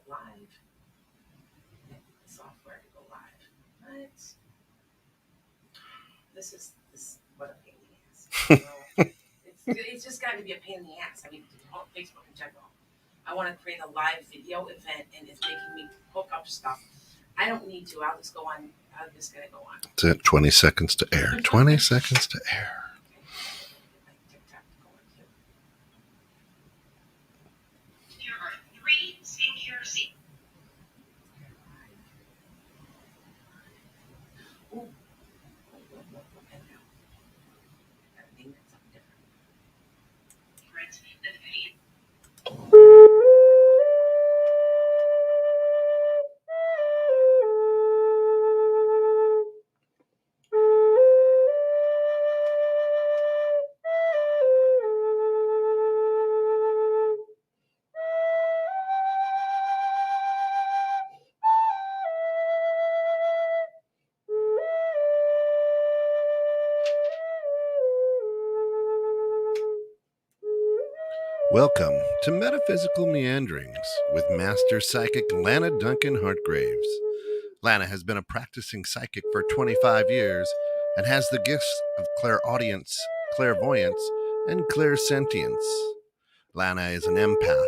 live. Software to go live. But this is what a pain in the ass. It's just got to be a pain in the ass. I mean, Facebook in general. I want to create a live video event, and it's making me hook up stuff. I don't need to. I'm just going to go on. That's it. 20 seconds to air. 20 seconds to air. Here are 3 skincare secrets. Welcome to Metaphysical Meanderings with Master Psychic Lana Duncan Hartgraves. Lana has been a practicing psychic for 25 years and has the gifts of clairaudience, clairvoyance, and clairsentience. Lana is an empath,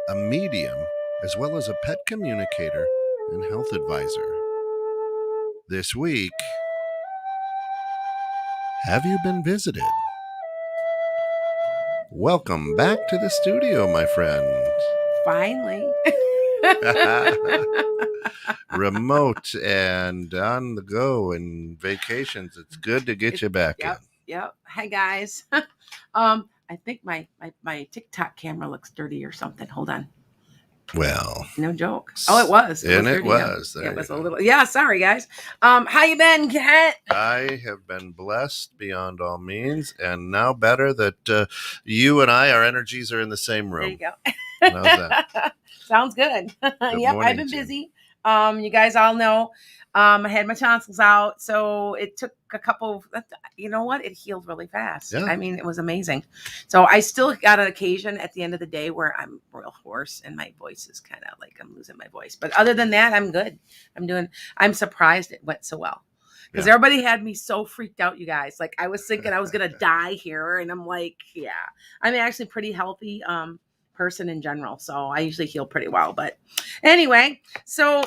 a medium, as well as a pet communicator and health advisor. This week, have you been visited? Welcome back to the studio, my friend. Finally. Remote and on the go and vacations. It's good to get you back in. Yep. Hi, guys. I think my TikTok camera looks dirty or something. Hold on. Well, no joke. Oh, it was. It was. It was a little. Yeah, sorry, guys. How you been, Kat? I have been blessed beyond all means, and now better that you and I, our energies are in the same room. There you go. How's that? Sounds good. Yep, I've been busy. You guys all know I had my tonsils out, so it took a couple. You know what? It healed really fast. Yeah. I mean, it was amazing. So I still got an occasion at the end of the day where I'm real hoarse and my voice is kind of like I'm losing my voice. But other than that, I'm good. I'm surprised it went so well. Because everybody had me so freaked out, you guys. Like I was thinking I was gonna die here, and I'm like, yeah, I'm actually pretty healthy person in general, so I usually heal pretty well. But anyway, so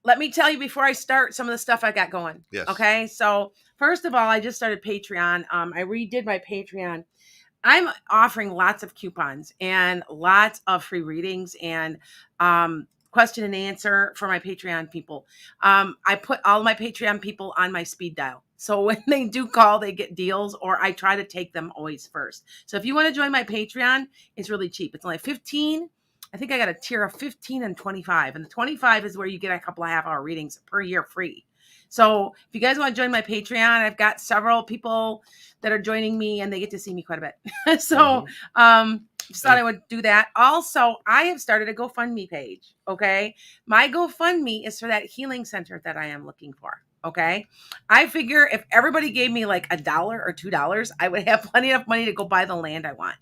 let me tell you before I start some of the stuff I got going. Yes. Okay. So first of all, I just started Patreon. I redid my Patreon. I'm offering lots of coupons and lots of free readings and question and answer for my Patreon people. I put all my Patreon people on my speed dial. So when they do call, they get deals, or I try to take them always first. So if you want to join my Patreon, it's really cheap. It's only $15. I think I got a tier of 15 and 25. And the 25 is where you get a couple of half-hour readings per year free. So if you guys want to join my Patreon, I've got several people that are joining me, and they get to see me quite a bit. So just thought I would do that. Also, I have started a GoFundMe page. Okay. My GoFundMe is for that healing center that I am looking for. Okay. I figure if everybody gave me like $1 or $2, I would have plenty of money to go buy the land I want.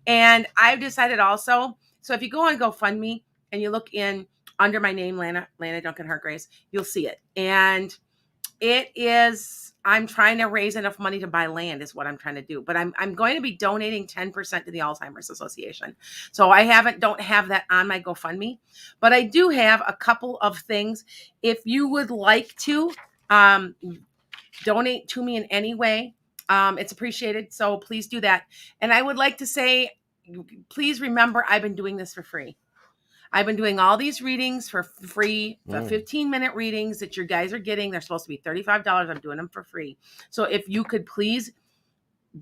And I've decided also, so if you go on GoFundMe and you look in under my name, Lana Duncan Hartgraves, you'll see it. And it is, I'm trying to raise enough money to buy land is what I'm trying to do. But I'm going to be donating 10% to the Alzheimer's Association. So I don't have that on my GoFundMe, but I do have a couple of things. If you would like to donate to me in any way, it's appreciated. So please do that. And I would like to say, please remember, I've been doing this for free. I've been doing all these readings for free, the 15-minute readings that you guys are getting. They're supposed to be $35. I'm doing them for free. So if you could please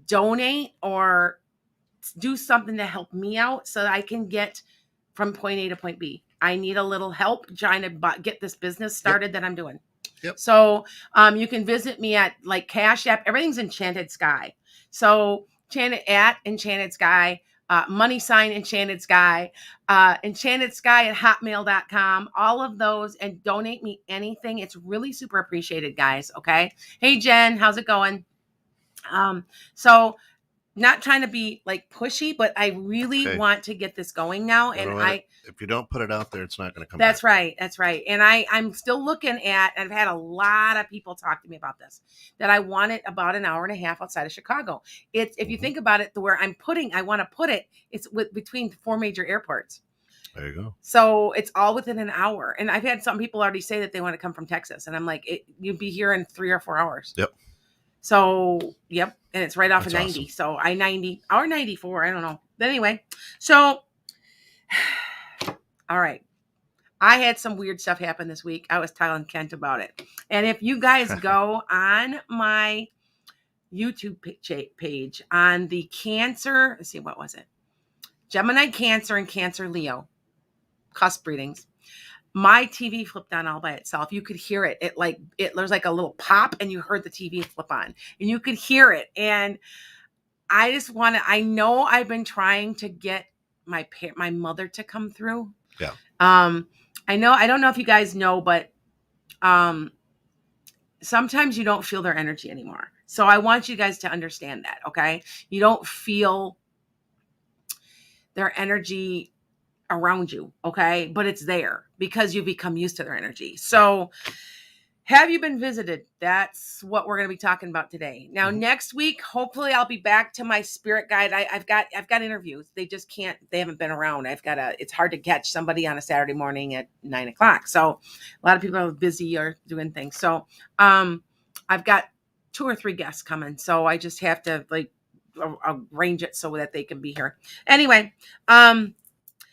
donate or do something to help me out so that I can get from point A to point B. I need a little help trying to get this business started that I'm doing. Yep. So you can visit me at like Cash App. Everything's Enchanted Sky. So Enchanted Sky. Money sign Enchanted Sky, Enchanted Sky at hotmail.com, all of those, and donate me anything. It's really super appreciated, guys. Okay. Hey, Jen, how's it going? So not trying to be like pushy, but I really Okay. want to get this going now. And if you don't put it out there, it's not going to come that's back. right. That's right. And I'm still looking at, and I've had a lot of people talk to me about this, that I want it about an hour and a half outside of Chicago. It's, if you think about it, where I want to put it, it's between 4 major airports. There you go. So it's all within an hour. And I've had some people already say that they want to come from Texas. And I'm like, you'd be here in 3 or 4 hours. Yep. So, yep. And it's right off That's of 90. awesome. So I-90 or 94. I don't know. But anyway, so, all right. I had some weird stuff happen this week. I was telling Kent about it. And if you guys go on my YouTube page on the Cancer, let's see, what was it? Gemini Cancer and Cancer Leo cusp readings. My TV flipped on all by itself. You could hear it. There's like a little pop and you heard the TV flip on and you could hear it. And I know I've been trying to get my mother to come through. Yeah. I don't know if you guys know, but sometimes you don't feel their energy anymore. So I want you guys to understand that, okay? You don't feel their energy around you, okay? But it's there because you become used to their energy. So have you been visited? That's what we're going to be talking about today. Now, next week, hopefully I'll be back to my spirit guide. I've got interviews. They haven't been around. It's hard to catch somebody on a Saturday morning at 9:00. So a lot of people are busy or doing things. So I've got 2 or 3 guests coming. So I just have to arrange it so that they can be here. Anyway,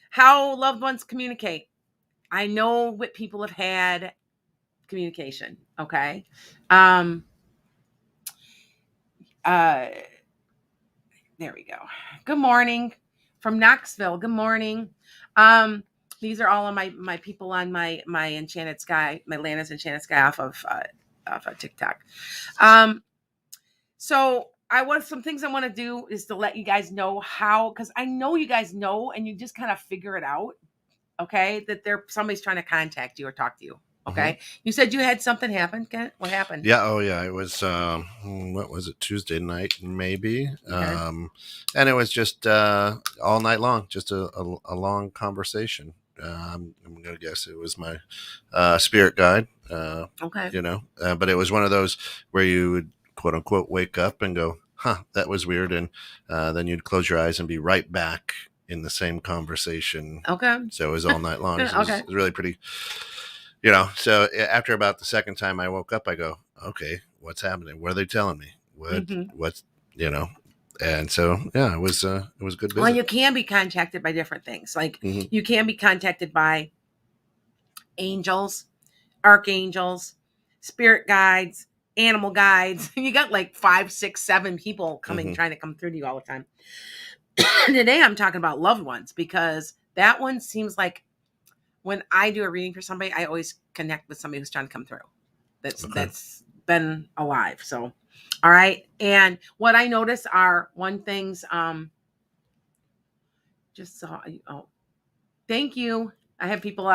how loved ones communicate. I know what people have had communication. Okay. There we go. Good morning from Knoxville. Good morning. These are all of my people on my Enchanted Sky, my Lana's Enchanted Sky off of TikTok. So some things I want to do is to let you guys know how, because I know you guys know and you just kind of figure it out. Okay. That somebody's trying to contact you or talk to you. Okay. You said you had something happen, Kent? What happened? Yeah. Oh, yeah. It was, what was it? Tuesday night, maybe. Okay. And it was just all night long, just a long conversation. I'm going to guess it was my spirit guide. Okay. But it was one of those where you would, quote unquote, wake up and go, huh, that was weird. And then you'd close your eyes and be right back in the same conversation. Okay. So it was all night long. Okay. It was really pretty, so after about the second time I woke up, I go, okay, what's happening? What are they telling me? What's, and so, yeah, it was a good visit. Well, you can be contacted by different things. Like you can be contacted by angels, archangels, spirit guides, animal guides. You got like 5, 6, 7 people coming, trying to come through to you all the time. Today I'm talking about loved ones, because that one seems like when I do a reading for somebody, I always connect with somebody who's trying to come through. That's been alive. So, all right. And what I notice are things, just saw, thank you. I have people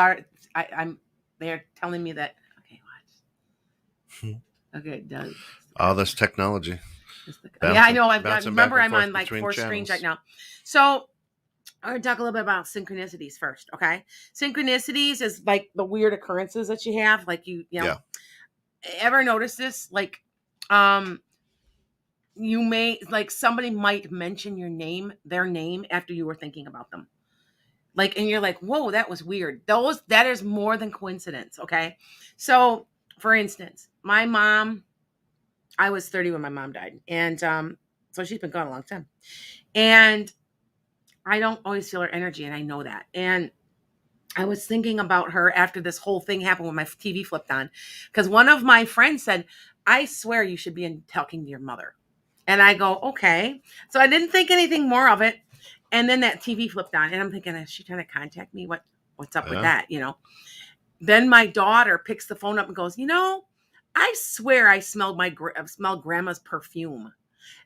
they're telling me that, okay, watch. Okay, it does. All this technology. Yeah, I know. I'm on like 4 screens right now. So I'm going to talk a little bit about synchronicities first. Okay. Synchronicities is like the weird occurrences that you have. Like ever notice this? Like, you may, like, somebody might mention their name after you were thinking about them. Like, and you're like, whoa, that was weird. That is more than coincidence. Okay. So for instance, my mom, I was 30 when my mom died. And, so she's been gone a long time, and I don't always feel her energy. And I know that. And I was thinking about her after this whole thing happened when my TV flipped on, because one of my friends said, I swear you should be talking to your mother. And I go, okay. So I didn't think anything more of it. And then that TV flipped on, and I'm thinking, is she trying to contact me? What's up with that? Then my daughter picks the phone up and goes, I swear I smelled grandma's perfume.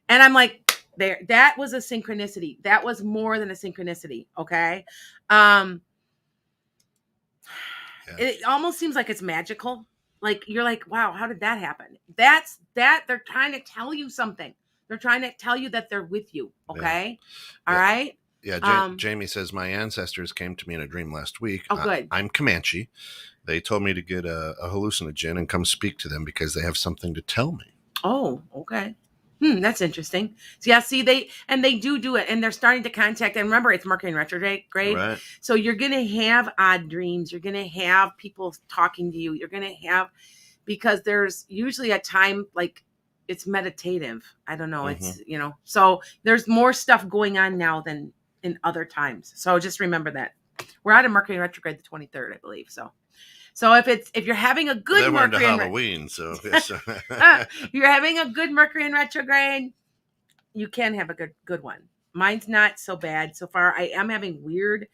And I'm like, that was a synchronicity. That was more than a synchronicity. Okay. It almost seems like it's magical. Like, you're like, wow, how did that happen? They're trying to tell you something. They're trying to tell you that they're with you. Okay. Yeah. All right. Yeah, Jamie says, my ancestors came to me in a dream last week. Oh, good. I'm Comanche. They told me to get a hallucinogen and come speak to them because they have something to tell me. Oh, okay. That's interesting. So yeah, see, they do it, and they're starting to contact. And remember, it's Mercury in retrograde. Right. So you're gonna have odd dreams. You're gonna have people talking to you. You're gonna have, because there's usually a time like it's meditative. I don't know. It's so there's more stuff going on now than in other times. So just remember that we're out of Mercury in retrograde the 23rd, I believe. So if you're having a good then we're into Mercury in Halloween, so yes. you're having a good Mercury in retrograde, you can have a good one. Mine's not so bad so far. I am having weird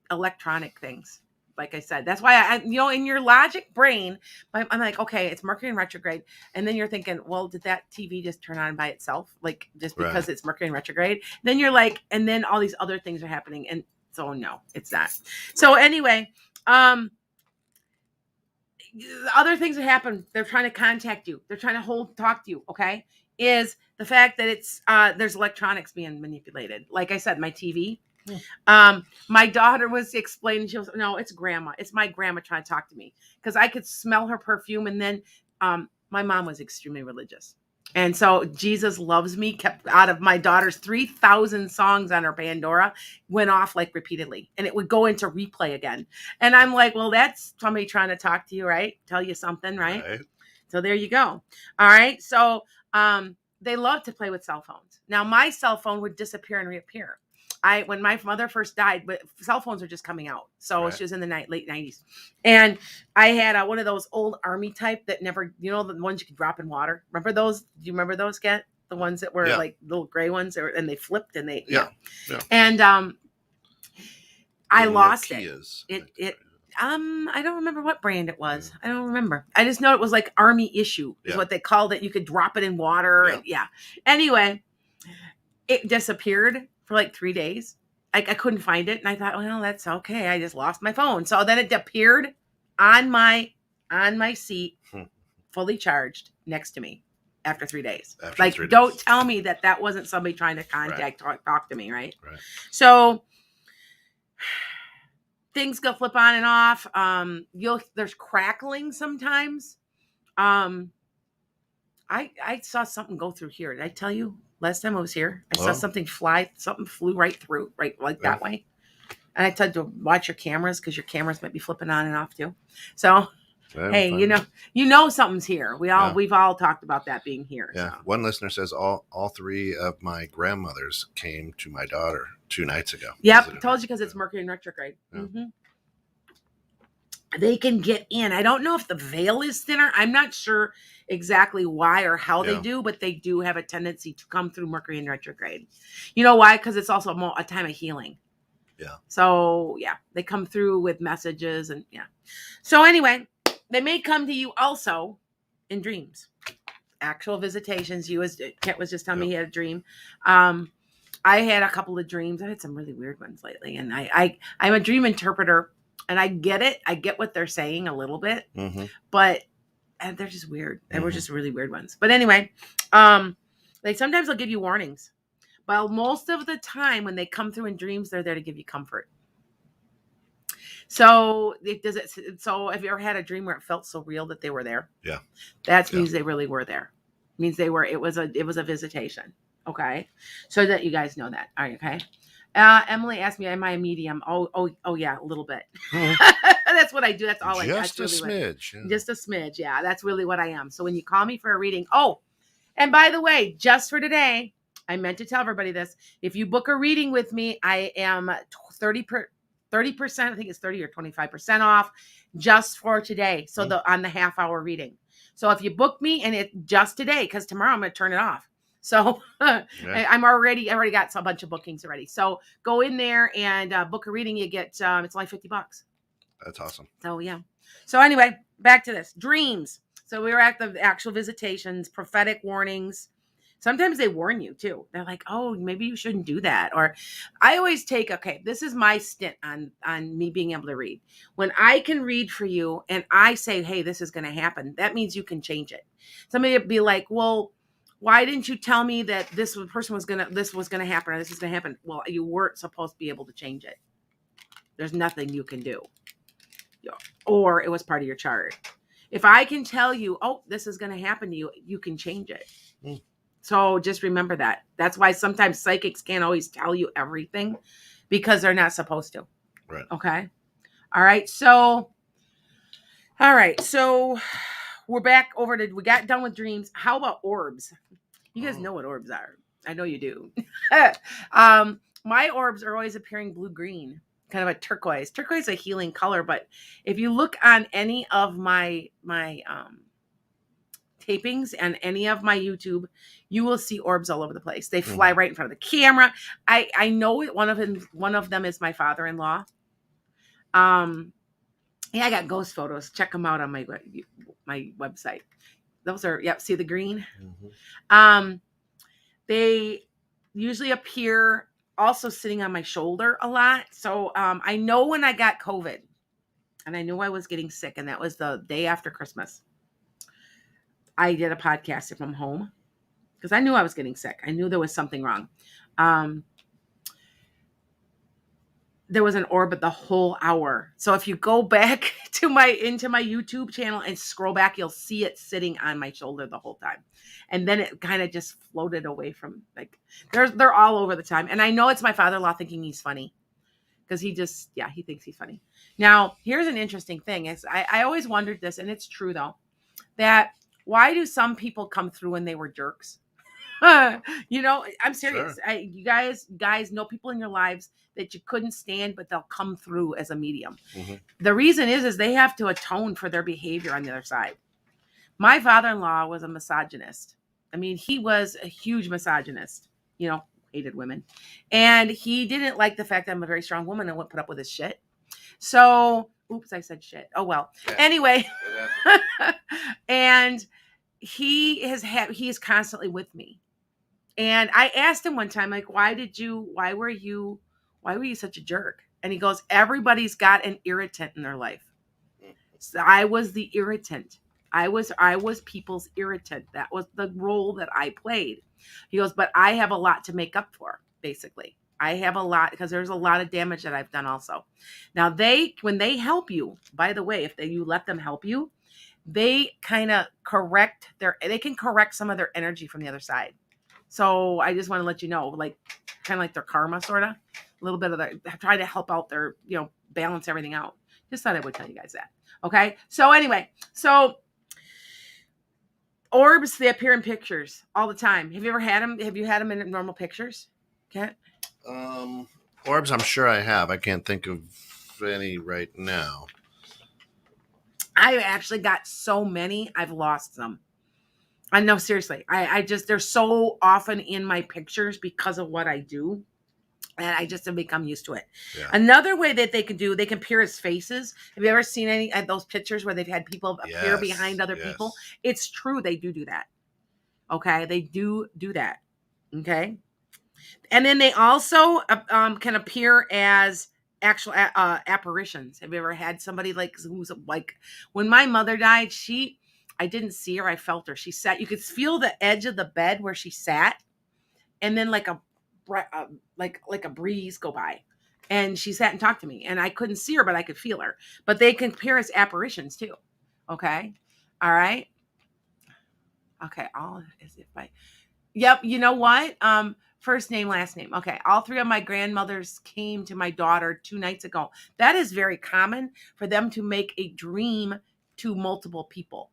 electronic things. Like I said, that's why I in your logic brain, I'm like, okay, it's Mercury in retrograde. And then you're thinking, well, did that TV just turn on by itself? Like just because it's Mercury in retrograde? Then you're like, and then all these other things are happening. And so no, it's not. So anyway, other things that happen, they're trying to contact you. They're trying to talk to you. Okay. Is the fact that it's, there's electronics being manipulated. Like I said, my TV, my daughter was explaining, she was, no, it's grandma. It's my grandma trying to talk to me because I could smell her perfume. And then, my mom was extremely religious. And so Jesus Loves Me kept out of my daughter's 3,000 songs on her Pandora, went off like repeatedly, and it would go into replay again. And I'm like, well, that's somebody trying to talk to you, right? Tell you something, right? So there you go. All right. So they love to play with cell phones. Now my cell phone would disappear and reappear. When my mother first died, but cell phones were just coming out. So she was in the late 90s. And I had one of those old army type that never, the ones you could drop in water. Remember those? Do you remember those, Get? The ones that were like little gray ones, and they flipped and they, And I lost it. I don't remember what brand it was. I don't remember. I just know it was like Army issue is what they called it. You could drop it in water. Anyway, it disappeared for like 3 days. I couldn't find it. And I thought, well, that's okay. I just lost my phone. So then it appeared on my seat, fully charged next to me after 3 days. Don't tell me that wasn't somebody trying to talk to me. Right. So things go flip on and off. There's crackling sometimes. I saw something go through here. Did I tell you last time I was here? I saw something something flew right through, that way. And I told you to watch your cameras because your cameras might be flipping on and off too. So hey, something's here. We've all talked about that being here. Yeah. So. One listener says all three of my grandmothers came to my daughter 2 nights ago. Yep, told you because it's Mercury in retrograde. Yeah. Mm-hmm. They can get in. I don't know if the veil is thinner. I'm not sure exactly why or how they do, but they do have a tendency to come through Mercury in retrograde. You know why? Because it's also a time of healing. Yeah. So they come through with messages and So anyway, they may come to you also in dreams, actual visitations. Kent was just telling me he had a dream. I had a couple of dreams. I had some really weird ones lately, and I'm a dream interpreter. And I get it. I get what they're saying a little bit, but they're just weird. They were just really weird ones. But anyway, sometimes they'll give you warnings. But most of the time when they come through in dreams, they're there to give you comfort. So So have you ever had a dream where it felt so real that they were there? Yeah. That means they really were there. It means it was a visitation. Okay. So that you guys know that. All right. Okay. Emily asked me, am I a medium? Oh yeah, a little bit. That's what I do. That's all I do. Just a smidge. Just a smidge. Yeah, that's really what I am. So when you call me for a reading, and by the way, just for today, I meant to tell everybody this. If you book a reading with me, I am 30%, I think it's 30 or 25% off just for today. So on the half-hour reading. So if you book me and it just today, because tomorrow I'm going to turn it off. So I already got a bunch of bookings already. So go in there and book a reading. You get, it's only $50. That's awesome. So So anyway, back to this. Dreams. So we were at the actual visitations, prophetic warnings. Sometimes they warn you too. They're like, oh, maybe you shouldn't do that. Or I always take, this is my stint on me being able to read. When I can read for you and I say, hey, this is going to happen, that means you can change it. Somebody would be like, well, why didn't you tell me that this was gonna happen or this was gonna happen? Well, you weren't supposed to be able to change it. There's nothing you can do. Or it was part of your chart. If I can tell you, oh, this is gonna happen to you, you can change it. So just remember that. That's why sometimes psychics can't always tell you everything because they're not supposed to. Right. Okay. All right. So we're back over to, we got done with dreams. How about orbs? You guys know what orbs are. I know you do. My orbs are always appearing blue-green, kind of a turquoise. Turquoise is a healing color, but if you look on any of my tapings and any of my YouTube, you will see orbs all over the place. They fly right in front of the camera. I know it. One of them is my father-in-law. Yeah, I got ghost photos. Check them out on my website. Those are, see the green? They usually appear also sitting on my shoulder a lot. So I know when I got COVID and I knew I was getting sick, and that was the day after Christmas, I did a podcast from home because I knew I was getting sick. I knew there was something wrong. There was an orb the whole hour. So if you go back to into my YouTube channel and scroll back, you'll see it sitting on my shoulder the whole time. And then it kind of just floated away from, like, they're all over the time. And I know it's my father-in-law thinking he's funny because he thinks he's funny. Now, here's an interesting thing. Is I always wondered this, and it's true though, that why do some people come through when they were jerks? I'm serious. Sure. You guys know people in your lives that you couldn't stand, but they'll come through as a medium. The reason is they have to atone for their behavior on the other side. My father-in-law was a misogynist. I mean, he was a huge misogynist, hated women. And he didn't like the fact that I'm a very strong woman and wouldn't put up with his shit. So, oops, I said shit. Oh, well. Yeah. Anyway. And he is constantly with me. And I asked him one time, like, why were you such a jerk? And he goes, everybody's got an irritant in their life. So I was the irritant. I was people's irritant. That was the role that I played. He goes, but I have a lot to make up for, basically. I have a lot because there's a lot of damage that I've done also. Now when they help you, by the way, you let them help you, they kind of they can correct some of their energy from the other side. So I just want to let you know, like, kind of like their karma, sort of, a little bit of try to help out their, balance everything out. Just thought I would tell you guys that. Okay. So anyway, orbs, they appear in pictures all the time. Have you ever had them? Have you had them in normal pictures? Okay. Orbs, I'm sure I have. I can't think of any right now. I actually got so many, I've lost them. I know, seriously. I just, they're so often in my pictures because of what I do. And I just have become used to it. Yeah. Another way that they can appear as faces. Have you ever seen any of those pictures where they've had people appear behind other people? It's true. They do that. Okay. They do that. Okay. And then they also can appear as actual apparitions. Have you ever had somebody who's like, when my mother died, I didn't see her. I felt her. She sat, you could feel the edge of the bed where she sat. And then like a breeze go by, and she sat and talked to me, and I couldn't see her, but I could feel her. But they can appear as apparitions too. Okay. All right. Okay. Yep. You know what? First name, last name. Okay. All three of my grandmothers came to my daughter 2 nights ago. That is very common for them to make a dream to multiple people.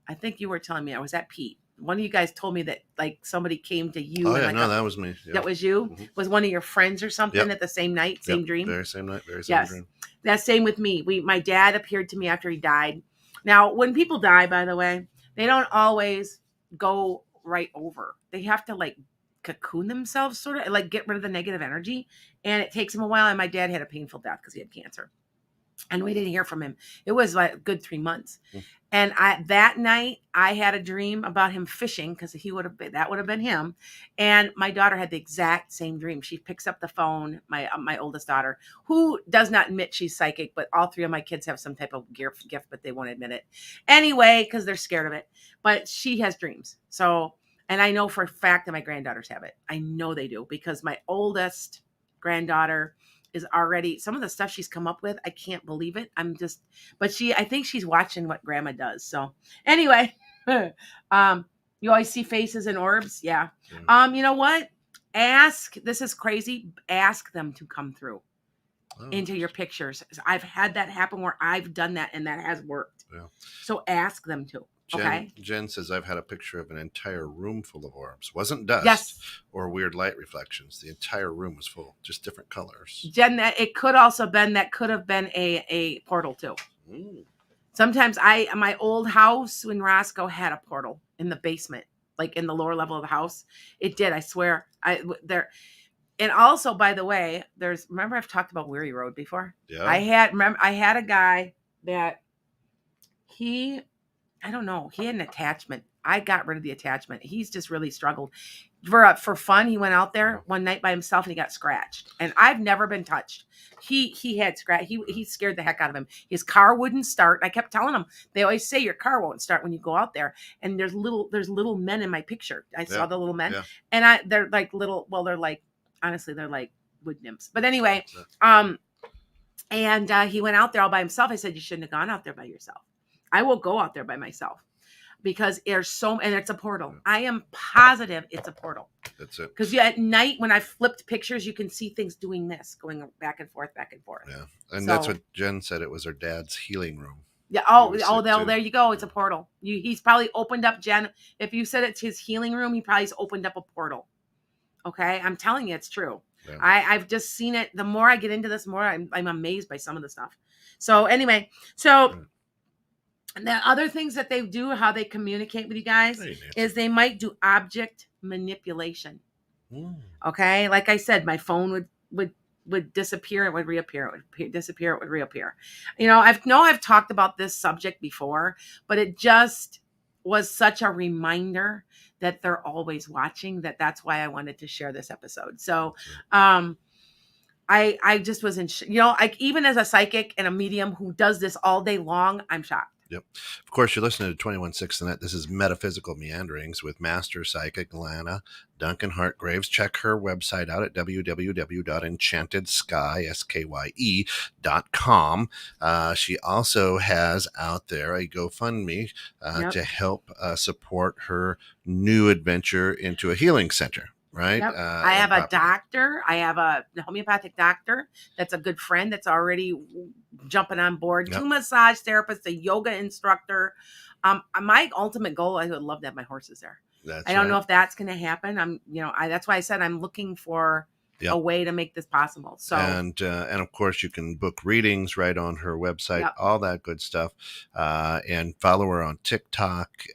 I think you were telling me, I was at Pete. One of you guys told me that like somebody came to you. Oh yeah, no, that was me. Yep. That was you? Mm-hmm. Was one of your friends or something at the same night, same dream? Very same night, very same dream. That's same with me. My dad appeared to me after he died. Now, when people die, by the way, they don't always go right over. They have to like cocoon themselves, sort of like get rid of the negative energy. And it takes them a while. And my dad had a painful death because he had cancer. And we didn't hear from him. It was like a good 3 months. Mm. And that night I had a dream about him fishing because that would have been him. And my daughter had the exact same dream. She picks up the phone, my oldest daughter, who does not admit she's psychic, but all 3 of my kids have some type of gift, but they won't admit it anyway because they're scared of it. But she has dreams. So And I know for a fact that my granddaughters have it. I know they do, because my oldest granddaughter is already, some of the stuff she's come up with, I can't believe it. But I think she's watching what grandma does. So anyway, you always see faces in orbs. Yeah. You know what? This is crazy. Ask them to come through into your pictures. I've had that happen where I've done that and that has worked. Yeah. So ask them to. Jen says, I've had a picture of an entire room full of orbs. Wasn't dust or weird light reflections. The entire room was full, just different colors. Jen, it could have been a portal too. Sometimes my old house in Roscoe had a portal in the basement, like in the lower level of the house. It did, I swear. And also, by the way, remember I've talked about Weary Road before? Yeah. I had a guy that I don't know, he had an attachment. I got rid of the attachment. He's just really struggled. For fun, he went out there one night by himself and he got scratched. And I've never been touched. He had scratch. He scared the heck out of him. His car wouldn't start. I kept telling him, they always say your car won't start when you go out there. And there's little men in my picture. I saw the little men. Yeah. And they're like little, well, they're like, honestly, they're like wood nymphs. But anyway, and he went out there all by himself. I said, you shouldn't have gone out there by yourself. I will go out there by myself because and it's a portal. I am positive it's a portal. That's it. Because at night when I flipped pictures, you can see things doing this, going back and forth, back and forth. Yeah. And that's what Jen said. It was her dad's healing room. Yeah. There you go. It's a portal. He's probably opened up, Jen. If you said it's his healing room, he probably opened up a portal. Okay. I'm telling you, it's true. Yeah. I've just seen it. The more I get into this, more I'm amazed by some of the stuff. So anyway, and the other things that they do, how they communicate with you guys, is they might do object manipulation. Okay, like I said, my phone would disappear, it would reappear, it would disappear, it would reappear. I've talked about this subject before, but it just was such a reminder that they're always watching. That's why I wanted to share this episode. So, I just was like, even as a psychic and a medium who does this all day long, I'm shocked. Yep. Of course, you're listening to 21/6 the Net. This is Metaphysical Meanderings with Master Psychic Lana Duncan Hartgraves. Check her website out at www.enchantedskye.com. She also has out there a Gofundme to help support her new adventure into a healing center. Right. Yep. I have a doctor. I have a homeopathic doctor that's a good friend that's already jumping on board. Yep. 2 massage therapists, a yoga instructor. My ultimate goal, I would love to have my horses there. I don't know if that's going to happen. That's why I said I'm looking for a way to make this possible. So and of course you can book readings right on her website, all that good stuff. And follow her on TikTok.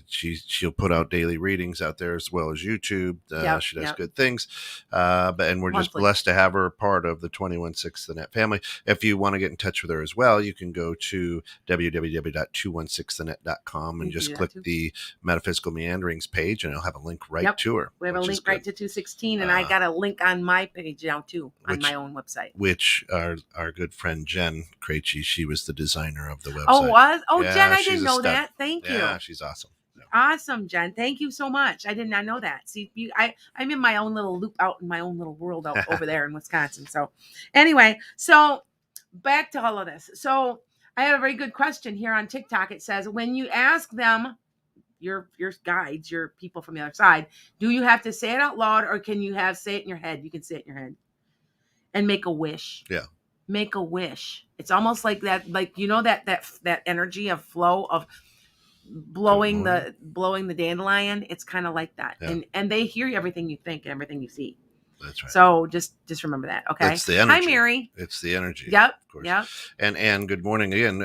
She'll put out daily readings out there as well as YouTube. She does good things. And we're just blessed to have her part of the 21/6 the Net family. If you want to get in touch with her as well, you can go to www.216thenet.com and just click the Metaphysical Meanderings page, and it'll have a link right to her. We have a link right to 216, and I got a link on my page now too, on my own website. Which our good friend Jen Krejci, she was the designer of the website. Oh, was? Oh, yeah, Jen, I didn't know that. Thank you. Yeah, she's awesome. Yeah. Awesome, Jen. Thank you so much. I did not know that. See, I'm in my own little loop out in my own little world out over there in Wisconsin. So anyway, back to all of this. So I have a very good question here on TikTok. It says, when you ask them, your guides, your people from the other side, do you have to say it out loud, or can you say it in your head? You can say it in your head and make a wish. Yeah. Make a wish. It's almost like that, that energy of flow of blowing the dandelion. It's kind of like that. Yeah. And they hear everything you think and everything you see. That's right. So just remember that. Okay. That's the energy. Hi, Mary. It's the energy. Yep. Of course. Yep. And good morning again.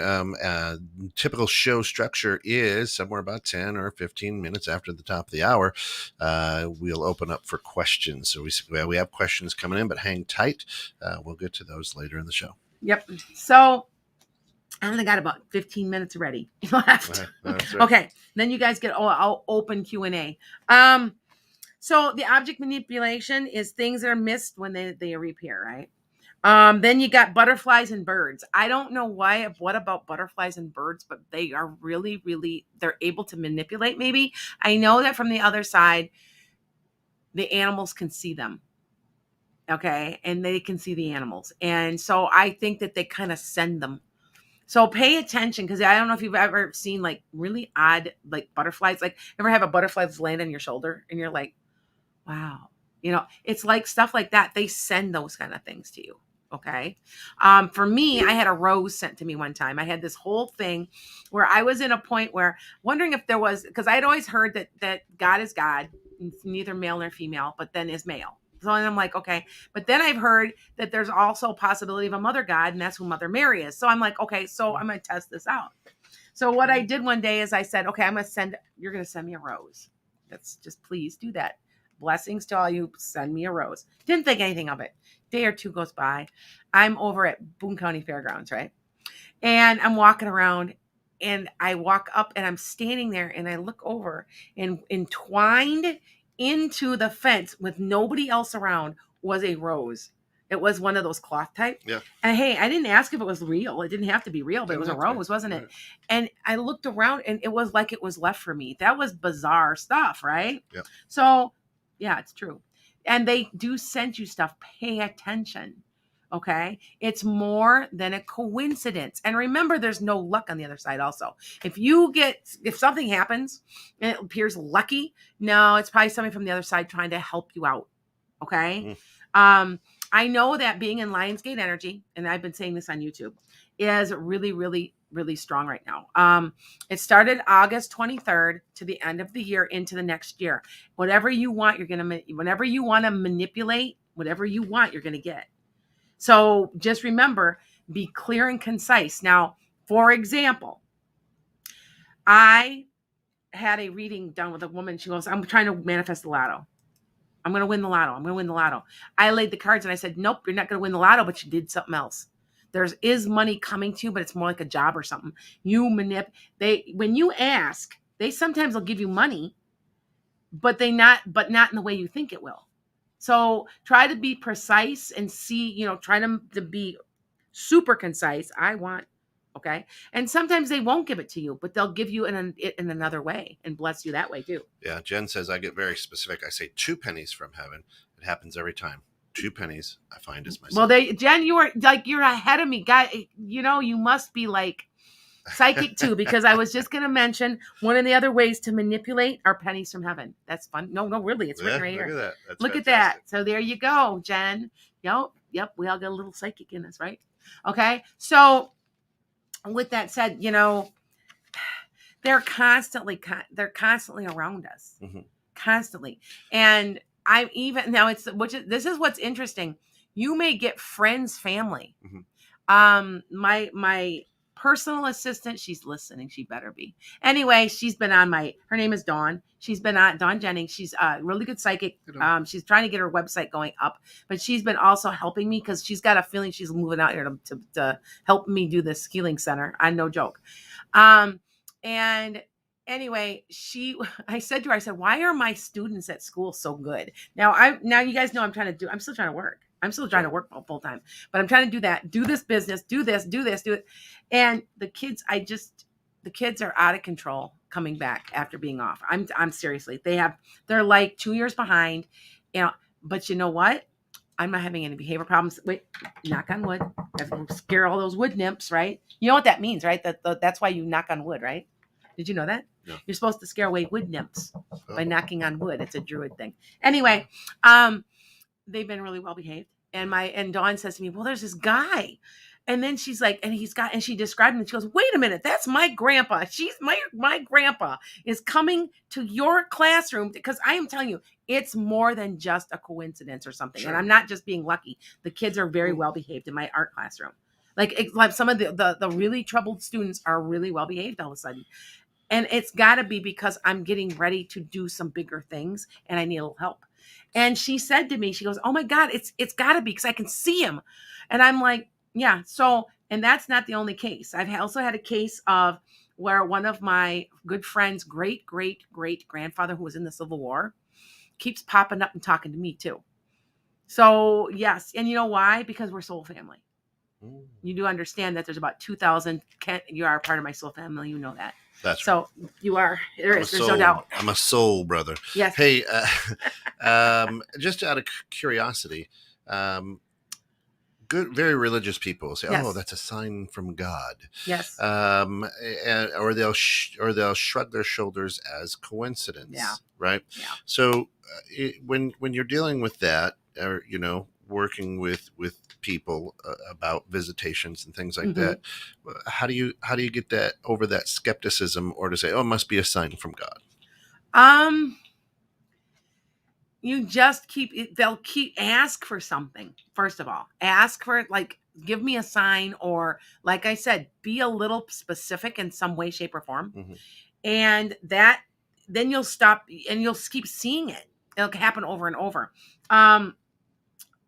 Typical show structure is somewhere about 10 or 15 minutes after the top of the hour. We'll open up for questions. So we have questions coming in, but hang tight. We'll get to those later in the show. Yep. So I only got about 15 minutes ready left. Right. Okay. Then you guys get I'll open Q&A. So the object manipulation is things that are missed when they reappear, right? Then you got butterflies and birds. I don't know what about butterflies and birds, but they are really, really, they're able to manipulate maybe. I know that from the other side, the animals can see them. Okay. And they can see the animals. And so I think that they kind of send them. So pay attention, because I don't know if you've ever seen like really odd like butterflies. Like ever have a butterfly that's land on your shoulder and you're like, wow. It's like stuff like that. They send those kind of things to you. Okay. For me, I had a rose sent to me one time. I had this whole thing where I was in a point where wondering if there was, because I had always heard that God is God, it's neither male nor female, but then is male. So I'm like, okay. But then I've heard that there's also a possibility of a mother God, and that's who Mother Mary is. So I'm like, okay, so I'm going to test this out. So what I did one day is I said, okay, you're going to send me a rose. That's just, please do that. Blessings to all you. Send me a rose. Didn't think anything of it. Day or two goes by. I'm over at Boone County Fairgrounds, right? And I'm walking around, and I walk up, and I'm standing there, and I look over, and entwined into the fence with nobody else around was a rose. It was one of those cloth type. Yeah. And hey, I didn't ask if it was real. It didn't have to be real, but it was a rose, wasn't it? And I looked around, and it was like it was left for me. That was bizarre stuff, right? Yeah. So, yeah, it's true. And they do send you stuff. Pay attention. Okay. It's more than a coincidence. And remember, there's no luck on the other side also. If something happens and it appears lucky, no, it's probably somebody from the other side trying to help you out. Okay. I know that being in Lionsgate energy, and I've been saying this on YouTube, is really, really, really strong right now. It started August 23rd to the end of the year into the next year. Whatever you want, whenever you want to manipulate, whatever you want, you're going to get. So just remember, be clear and concise. Now, for example, I had a reading done with a woman. She goes, I'm trying to manifest the lotto. I'm going to win the lotto. I'm going to win the lotto. I laid the cards and I said, nope, you're not going to win the lotto, but you did something else. There is money coming to you, but it's more like a job or something. When you ask, they sometimes will give you money, but not in the way you think it will. So try to be precise and see, try to be super concise. Okay. And sometimes they won't give it to you, but they'll give you in another way and bless you that way too. Yeah. Jen says, I get very specific. I say 2 pennies from heaven. It happens every time. 2 pennies I find is myself. Well, Jen, you're ahead of me, guy. You must be like psychic too, because I was just going to mention one of the other ways to manipulate are pennies from heaven. That's fun. No, really. It's written right here. Look at that. That's look fantastic. at that. So there you go, Jen. Yep. We all got a little psychic in us, right? Okay. So with that said, they're constantly around us, constantly. And I'm even now this is what's interesting. You may get friends, family. My personal assistant, she's listening. She better be. Anyway, she's been on her name is Dawn. She's been on Dawn Jennings. She's a really good psychic. She's trying to get her website going up, but she's been also helping me because she's got a feeling she's moving out here to help me do this healing center. I'm no joke. And anyway, I said to her, why are my students at school so good? Now you guys know I'm still trying to work. I'm still trying to work full time, but I'm trying to do that, do this business, do this, do it. And the kids, the kids are out of control coming back after being off. I'm seriously, they're like 2 years behind, but you know what? I'm not having any behavior problems. Wait, knock on wood. Scare all those wood nymphs, right? You know what that means, right? That's why you knock on wood, right? Did you know that? No. You're supposed to scare away wood nymphs by knocking on wood. It's a druid thing. Anyway, they've been really well behaved. And Dawn says to me, well, there's this guy. And then she's like, and she described him. And she goes, wait a minute, that's my grandpa. My grandpa is coming to your classroom, because I am telling you, it's more than just a coincidence or something. Sure. And I'm not just being lucky. The kids are very well behaved in my art classroom. Like some of the really troubled students are really well behaved all of a sudden. And it's got to be because I'm getting ready to do some bigger things and I need a little help. And she said to me, she goes, oh my God, it's got to be because I can see him. And I'm like, yeah. So, and that's not the only case. I've also had a case of where one of my good friends' great grandfather, who was in the Civil War, keeps popping up and talking to me too. So yes, and you know why? Because we're soul family. Mm, You do understand that there's about 2,000. You are a part of my soul family. You know that. that's right. So you are. There's no soul, doubt. I'm a soul brother. Yes. Hey, just out of curiosity, good, very religious people say, Yes. "Oh, that's a sign from God." Yes. Or they'll shrug their shoulders as coincidence. Yeah. Right. Yeah. So when you're dealing with that, or working with people about visitations and things like that, how do you get that over that skepticism, or to say, "Oh, it must be a sign from God"? You just they'll ask for something. First of all, ask for, like, give me a sign, or like I said, be a little specific in some way, shape, or form. Mm-hmm. And that, then you'll stop and you'll keep seeing it. It'll happen over and over.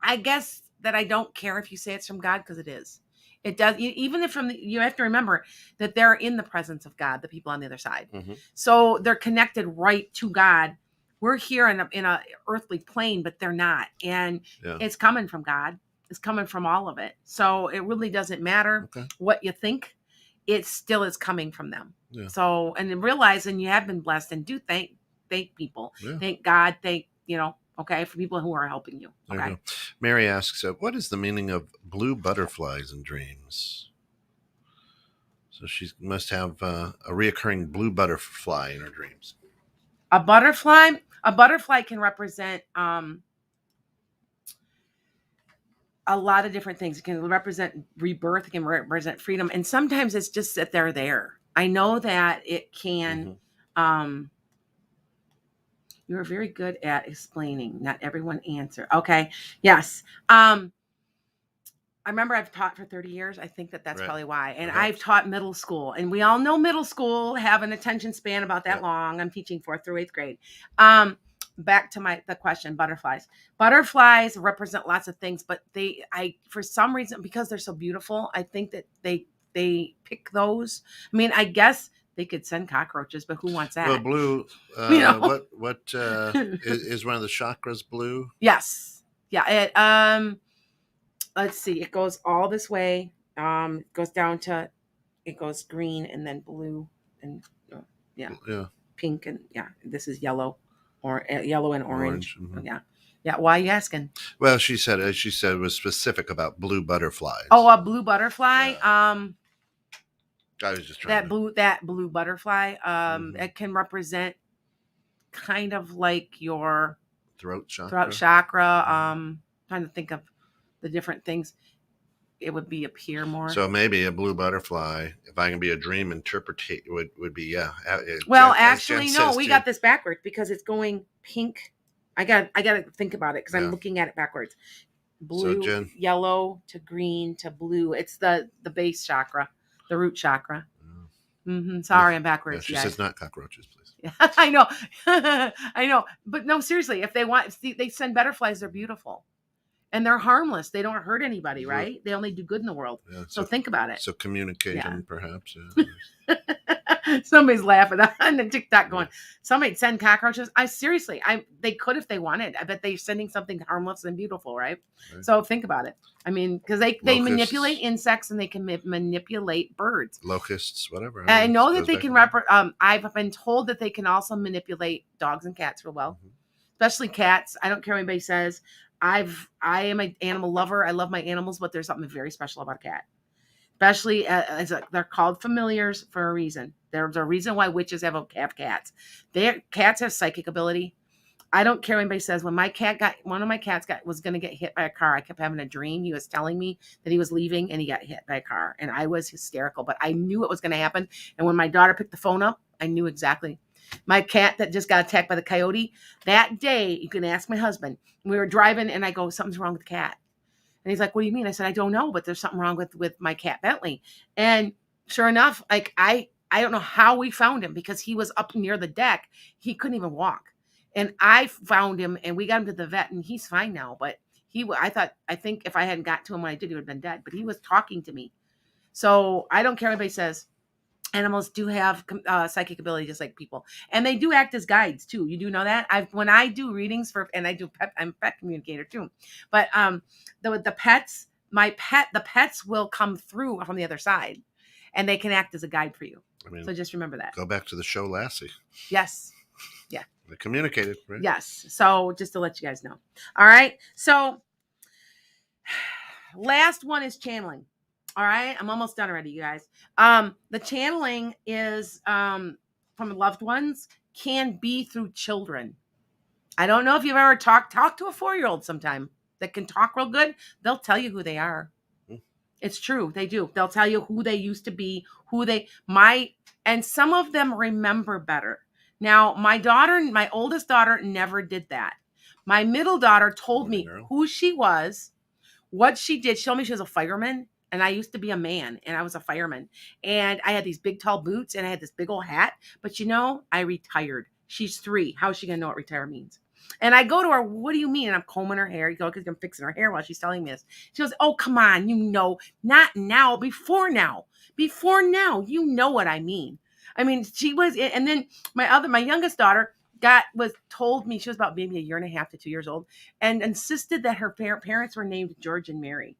I guess that I don't care if you say it's from God, because it is. It does. Even if you have to remember that they're in the presence of God, the people on the other side. Mm-hmm. So they're connected right to God. We're here in a earthly plane, but they're not. And it's coming from God. It's coming from all of it. So it really doesn't matter what you think. It still is coming from them. Yeah. So, and then realizing you have been blessed, and do thank people. Yeah. Thank God. Okay, for people who are helping you. Okay. You Mary asks, what is the meaning of blue butterflies in dreams? So she must have a reoccurring blue butterfly in her dreams. A butterfly can represent a lot of different things. It can represent rebirth. It can represent freedom. And sometimes it's just that they're there. I know that it can. You're very good at explaining. Not everyone answer. Okay. Yes. I remember I've taught for 30 years. I think that's probably why. And I've taught middle school. And we all know middle school have an attention span about that long. I'm teaching 4th through 8th grade. Back to the question, butterflies. Butterflies represent lots of things, but for some reason, because they're so beautiful, I think that they pick those. I mean, I guess they could send cockroaches, but who wants that? Well, blue, what is one of the chakras blue? Yes. Yeah. Let's see. It goes all this way. It goes down to, it goes green and then blue and pink, and this is yellow, or yellow and orange. Mm-hmm. Yeah. Why are you asking? Well, she said it was specific about blue butterflies. Oh, a blue butterfly. Yeah. I was just trying that blue butterfly. It can represent kind of like your throat chakra. Trying to think of the different things. It would be appear more. So maybe a blue butterfly, if I can be a dream interpreter, would be Well, actually, no, we got this backwards because it's going pink. I got to think about it because I'm looking at it backwards. Blue, yellow to green to blue. It's the base chakra, the root chakra. Sorry, I'm backwards. She says not cockroaches, please. I know, I know, but no, seriously. If they want, they send butterflies. They're beautiful. And they're harmless. They don't hurt anybody, right? They only do good in the world. Yeah, so think about it. So communication, perhaps. Somebody's laughing on the TikTok going, somebody send cockroaches. They could if they wanted. I bet they're sending something harmless and beautiful, right? So think about it. I mean, because they manipulate insects and they can manipulate birds. Locusts, whatever. I know that they can, I've been told that they can also manipulate dogs and cats real well. Especially cats. I don't care what anybody says. I am an animal lover. I love my animals, but there's something very special about a cat. Especially they're called familiars for a reason. There's a reason why witches have cats. Cats have psychic ability. I don't care what anybody says. When one of my cats was going to get hit by a car, I kept having a dream. He was telling me that he was leaving and he got hit by a car. And I was hysterical, but I knew it was going to happen. And when my daughter picked the phone up, I knew exactly. My cat that just got attacked by the coyote, that day, you can ask my husband. We were driving and I go, something's wrong with the cat. And he's like, what do you mean? I said, I don't know, but there's something wrong with my cat Bentley. And sure enough, like I don't know how we found him because he was up near the deck. He couldn't even walk. And I found him and we got him to the vet and he's fine now. But I think if I hadn't got to him when I did, he would have been dead. But he was talking to me. So I don't care what anybody says. Animals do have psychic ability just like people, and they do act as guides too. You do know that. When I do readings for, and I do pet, I'm a pet communicator too, but the pets, the pets will come through from the other side, and they can act as a guide for you. I mean, so just remember that. Go back to the show Lassie. Yes. Yeah. They communicated, right? Yes. So just to let you guys know. All right. So last one is channeling. All right. I'm almost done already, you guys. The channeling is from loved ones, can be through children. I don't know if you've ever talked to a 4-year-old sometime that can talk real good. They'll tell you who they are. It's true. They do. They'll tell you who they used to be, and some of them remember better. Now, my oldest daughter never did that. My middle daughter told me who she was, what she did. She told me she was a fireman, and I used to be a man, and I was a fireman. And I had these big, tall boots, and I had this big old hat. But I retired. She's 3. How is she going to know what retire means? And I go to her, what do you mean? And I'm combing her hair. Because I'm fixing her hair while she's telling me this. She goes, oh, come on. Not now. Before now. You know what I mean. I mean, she was, and then my youngest daughter told me, she was about maybe 1.5 to 2 years old, and insisted that her parents were named George and Mary,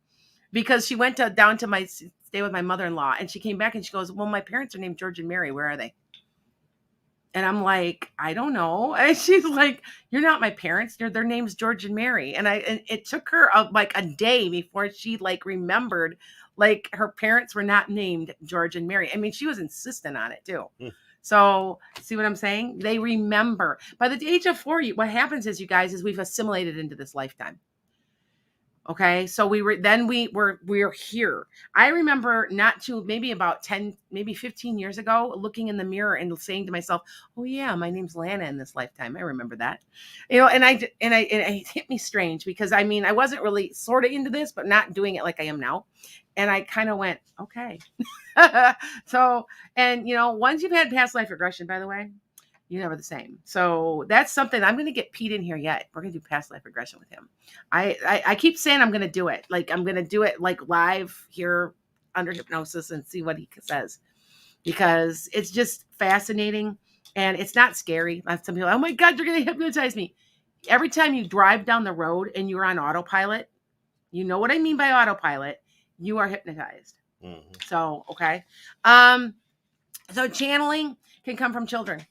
because she went down to stay with my mother-in-law, and she came back and she goes, well, my parents are named George and Mary. Where are they? And I'm like, I don't know. And she's like, you're not my parents. Their name's George and Mary. And it took her a day before she remembered her parents were not named George and Mary. I mean, she was insistent on it too. So see what I'm saying? They remember. By the age of 4, what happens is, you guys, is we've assimilated into this lifetime. Okay. So we're here. I remember maybe about 10, maybe 15 years ago, looking in the mirror and saying to myself, oh yeah, my name's Lana in this lifetime. I remember that, and it hit me strange, because I wasn't really sort of into this, but not doing it like I am now. And I kind of went, okay. So, and once you've had past life regression, by the way, you're never the same. So that's something I'm going to get Pete in here yet. We're going to do past life regression with him. I keep saying I'm going to do it. I'm going to do it live here under hypnosis and see what he says, because it's just fascinating and it's not scary. Some people, oh my God, you're going to hypnotize me. Every time you drive down the road and you're on autopilot, you know what I mean by autopilot, you are hypnotized. Mm-hmm. So, okay. So channeling can come from children.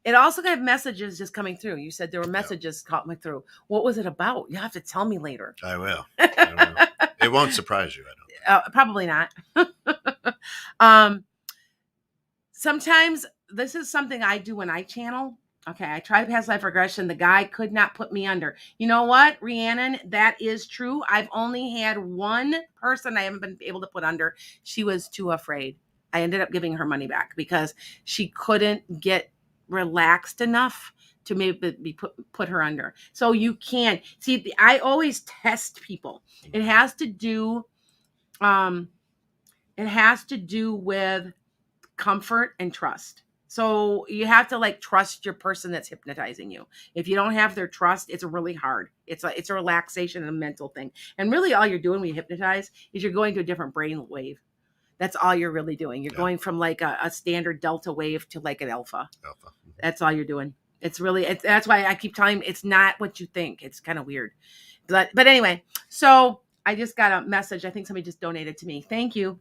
It also can have messages just coming through. You said there were messages coming through. What was it about? You have to tell me later. I will. It won't surprise you, I don't. Probably not. Sometimes this is something I do when I channel. Okay, I tried past life regression. The guy could not put me under. You know what, Rhiannon? That is true. I've only had one person I haven't been able to put under. She was too afraid. I ended up giving her money back because she couldn't get relaxed enough to maybe put her under. So you can see, I always test people. It has to do with comfort and trust. So you have to trust your person that's hypnotizing you. If you don't have their trust, it's really hard. It's a relaxation and a mental thing. And really all you're doing when you hypnotize is you're going to a different brain wave. That's all you're really doing. You're going from a standard delta wave to an alpha. That's all you're doing. It's really, that's why I keep telling you, it's not what you think. It's kind of weird. But anyway, so I just got a message. I think somebody just donated to me. Thank you.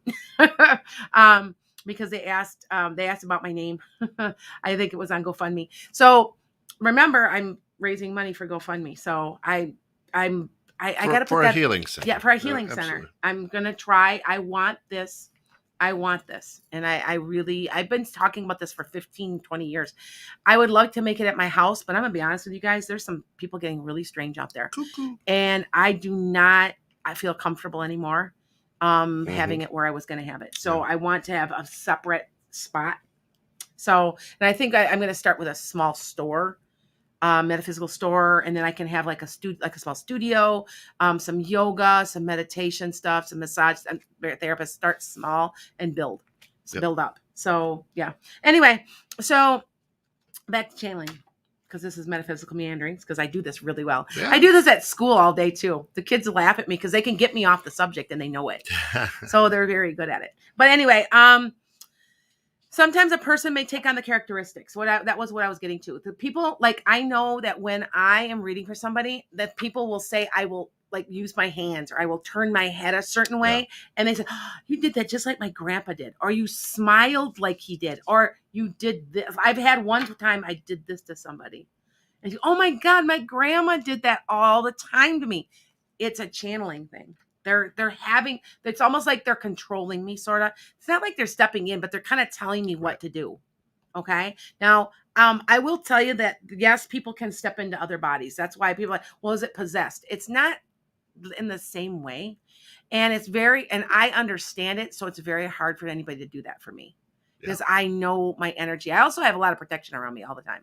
Because they asked about my name. I think it was on GoFundMe. So remember, I'm raising money for GoFundMe. So I got to put that for a healing center. Yeah, for a healing center. I'm going to try. I want this. And I've been talking about this for 15, 20 years. I would love to make it at my house, but I'm gonna be honest with you guys. There's some people getting really strange out there. Cuckoo. And I feel comfortable anymore having it where I was going to have it. So I want to have a separate spot. So, and I think I'm going to start with a small store, metaphysical store. And then I can have a small studio, some yoga, some meditation stuff, some massage therapists. Start small and build up. So yeah. Anyway, so back to channeling, because this is metaphysical meanderings, because I do this really well. Yeah. I do this at school all day too. The kids laugh at me because they can get me off the subject and they know it. So they're very good at it. But anyway, Sometimes a person may take on the characteristics. That was what I was getting to. The people, like, I know that when I am reading for somebody, that people will say I will like use my hands, or I will turn my head a certain way. Yeah. And they say, oh, you did that just like my grandpa did, or you smiled like he did, or you did this. I've had one time I did this to somebody. And you, oh my God, my grandma did that all the time to me. It's a channeling thing. They're having, it's almost like they're controlling me, sort of. It's not like they're stepping in, but they're kind of telling me what to do. Okay. Now, I will tell you that yes, people can step into other bodies. That's why people are like, well, is it possessed? It's not in the same way. And and I understand it. So it's very hard for anybody to do that for me, because I know my energy. I also have a lot of protection around me all the time.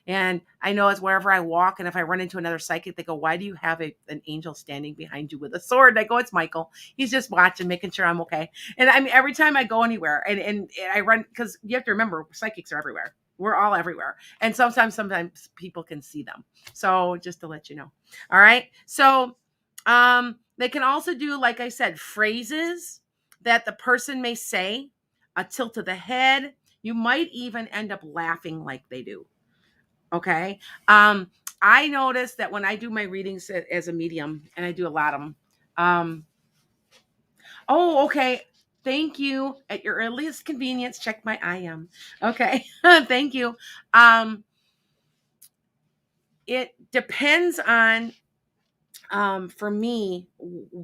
And I know it's wherever I walk. And if I run into another psychic, they go, why do you have an angel standing behind you with a sword? And I go, it's Michael. He's just watching, making sure I'm okay. And I mean, every time I go anywhere and I run, because you have to remember, psychics are everywhere. We're all everywhere. And sometimes people can see them. So just to let you know. All right. So they can also do, like I said, phrases that the person may say, a tilt of the head. You might even end up laughing like they do. Okay. I notice that when I do my readings as a medium, and I do a lot of them. Oh, okay. Thank you. At your earliest convenience, check my IM. Okay. Thank you. It depends on, for me,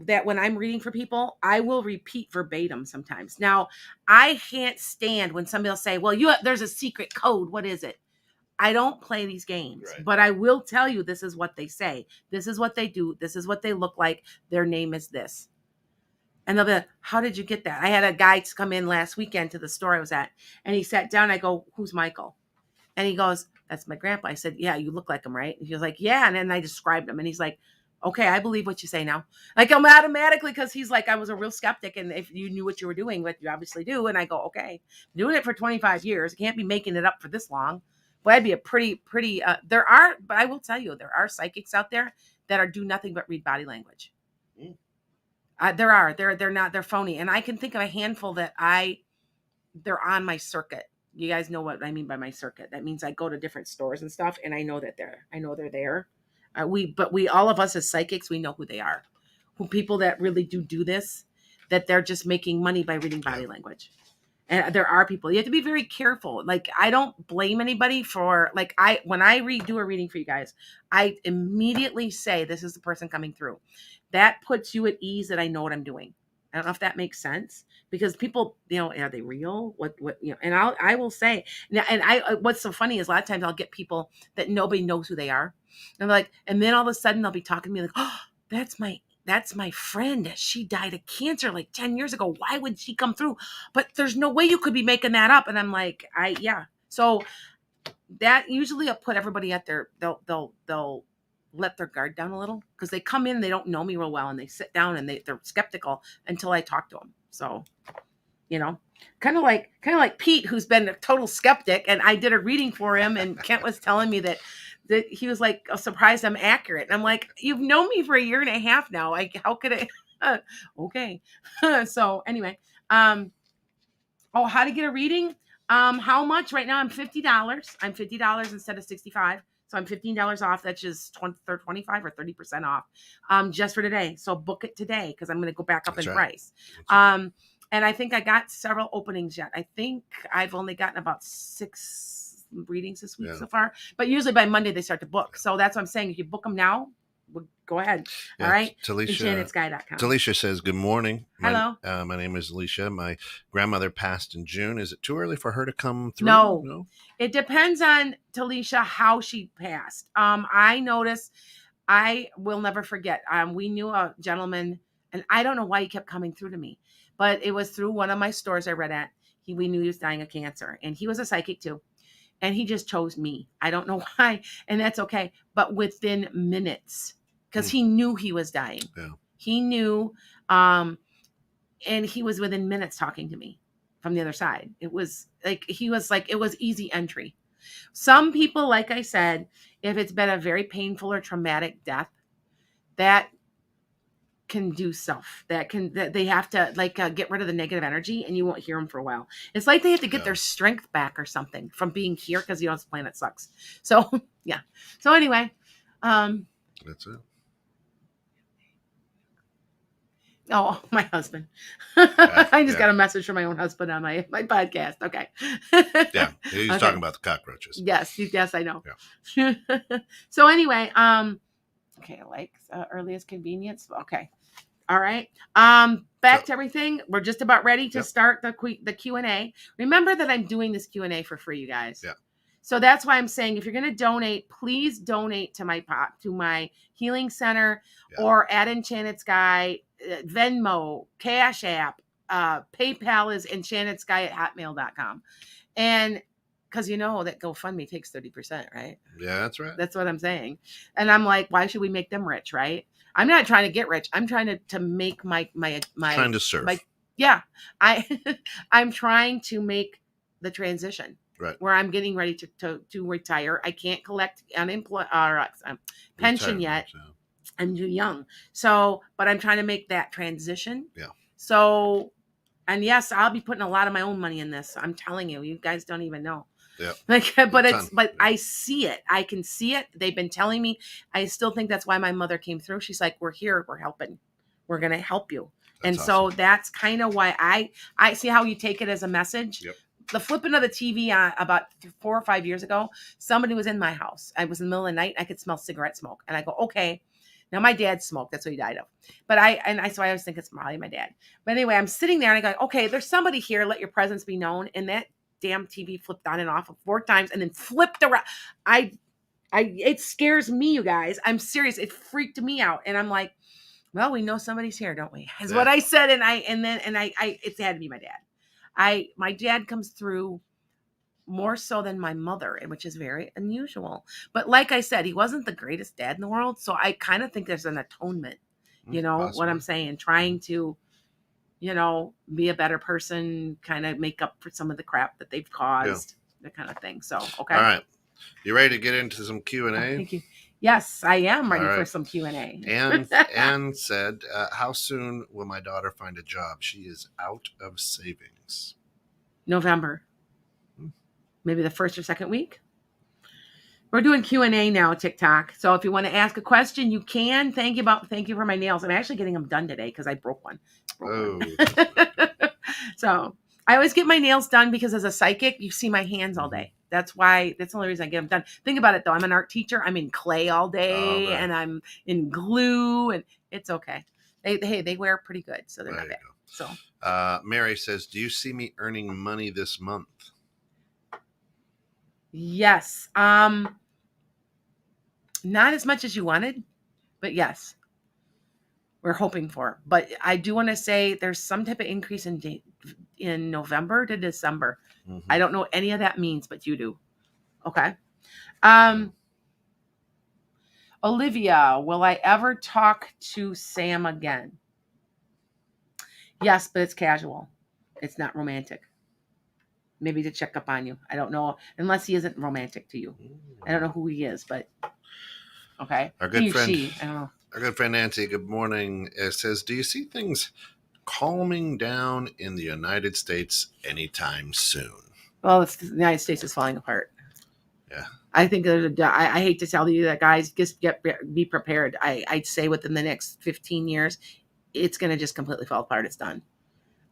that when I'm reading for people, I will repeat verbatim sometimes. Now, I can't stand when somebody will say, well, there's a secret code. What is it? I don't play these games, Right. but I will tell you, this is what they say. This is what they do. This is what they look like. Their name is this. And they'll be like, how did you get that? I had a guy come in last weekend to the store I was at, and he sat down. I go, who's Michael? And he goes, that's my grandpa. I said, yeah, you look like him, right? And he was like, yeah. And then I described him, and he's like, okay, I believe what you say now. Like, I'm automatically, because he's like, I was a real skeptic, and if you knew what you were doing, but you obviously do. And I go, okay, doing it for 25 years. I can't be making it up for this long. But I'd be a pretty, but I will tell you, there are psychics out there that do nothing but read body language. They're phony. And I can think of a handful that they're on my circuit. You guys know what I mean by my circuit. That means I go to different stores and stuff, and I know they're there. All of us as psychics, we know who they are. Who people that really do this, that they're just making money by reading body language. And there are people, you have to be very careful. Like, I don't blame anybody for, like, when I do a reading for you guys, I immediately say, this is the person coming through. That puts you at ease that I know what I'm doing. I don't know if that makes sense, because people, are they real? And I will say, and what's so funny is a lot of times I'll get people that nobody knows who they are. And like, and then all of a sudden they'll be talking to me like, oh, that's my friend. She died of cancer like 10 years ago. Why would she come through? But there's no way you could be making that up. And I'm like, yeah. So that usually will put everybody at they'll let their guard down a little, because they come in, they don't know me real well, and they sit down and they're skeptical until I talk to them. So, kind of like Pete, who's been a total skeptic, and I did a reading for him, and Kent was telling me that he was like surprised I'm accurate. And I'm like, you've known me for a year and a half now. Like, how could I? Okay. So anyway, how to get a reading? How much? Right now I'm $50. I'm $50 instead of $65. So I'm $15 off. That's just 25 or 30% off, just for today. So book it today, because I'm going to go back up That's in right. price. And I think I got several openings yet. I think I've only gotten about 6 readings this week so far. But usually by Monday they start to book. So that's what I'm saying. If you book them now, go ahead. Yeah, all right. Talisha, Talisha says, good morning. Hello. My name is Alicia. My grandmother passed in June. Is it too early for her to come through? No. It depends on, Talisha, how she passed. I noticed, I will never forget. We knew a gentleman, and I don't know why he kept coming through to me, but it was through one of my stores I read at. We knew he was dying of cancer, and he was a psychic too. And he just chose me. I don't know why. And that's okay. But within minutes, because he knew he was dying. Yeah. He knew, and he was within minutes talking to me from the other side. It was like, it was easy entry. Some people, like I said, if it's been a very painful or traumatic death, that can do stuff that they have to like get rid of the negative energy, and you won't hear them for a while. It's like they have to get their strength back or something from being here because this planet sucks. So yeah. So anyway, that's it. Oh, my husband. I just got a message from my own husband on my podcast. Okay. Yeah, he's talking about the cockroaches. Yes, I know. Yeah. So anyway, okay, like earliest convenience. Okay. All right. Back to everything. We're just about ready to start the Q&A. Remember that I'm doing this Q&A for free, you guys. Yeah. So that's why I'm saying if you're going to donate, please donate to my healing center or at Enchanted Sky, Venmo, Cash App, PayPal is enchantedsky@hotmail.com. And because you know that GoFundMe takes 30%, right? Yeah, that's right. That's what I'm saying. And I'm like, why should we make them rich, right? I'm not trying to get rich. I'm trying to make my trying to serve. I'm trying to make the transition. Right. Where I'm getting ready to retire. I can't collect pension yet. Yeah. I'm too young. So, but I'm trying to make that transition. Yeah. So, and yes, I'll be putting a lot of my own money in this. I'm telling you, you guys don't even know. Yeah. But I see it. I can see it. They've been telling me. I still think that's why my mother came through. She's like, we're here. We're helping. We're going to help you. That's awesome. So that's kind of why I see how you take it as a message. Yep. The flipping of the TV about 4 or 5 years ago, somebody was in my house. I was in the middle of the night. I could smell cigarette smoke. And I go, okay. Now my dad smoked. That's what he died of. But so I always think it's probably my dad. But anyway, I'm sitting there and I go, okay, there's somebody here. Let your presence be known. And that damn TV flipped on and off 4 times and then flipped around. It scares me, you guys. I'm serious. It freaked me out. And I'm like, well, we know somebody's here, don't we? Is what I said. And it had to be my dad. My dad comes through more so than my mother, which is very unusual. But like I said, he wasn't the greatest dad in the world. So I kind of think there's an atonement, possibly. What I'm saying, trying to, be a better person, kind of make up for some of the crap that they've caused, that kind of thing. So, okay. All right. You ready to get into some Q&A? Thank you. Yes, I am ready for some Q&A. Anne said, how soon will my daughter find a job? She is out of savings. November. Maybe the first or second week. We're doing Q&A now, TikTok. So if you want to ask a question, you can. Thank you for my nails. I'm actually getting them done today because I broke one. So I always get my nails done because as a psychic, you see my hands all day. That's the only reason I get them done. Think about it though. I'm an art teacher. I'm in clay all day and I'm in glue and it's okay. They wear pretty good. So they're not bad. So Mary says, do you see me earning money this month? Yes. Not as much as you wanted, but yes. We're hoping for. But I do want to say there's some type of increase in November to December. Mm-hmm. I don't know what any of that means, but you do. Okay. Olivia, will I ever talk to Sam again? Yes, but it's casual. It's not romantic. Maybe to check up on you. I don't know. Unless he isn't romantic to you. I don't know who he is, but okay. Our good friend Nancy, good morning, says, do you see things calming down in the United States anytime soon? Well, the United States is falling apart. Yeah. I think I hate to tell you that, guys, just be prepared. I'd say within the next 15 years, it's going to just completely fall apart. It's done.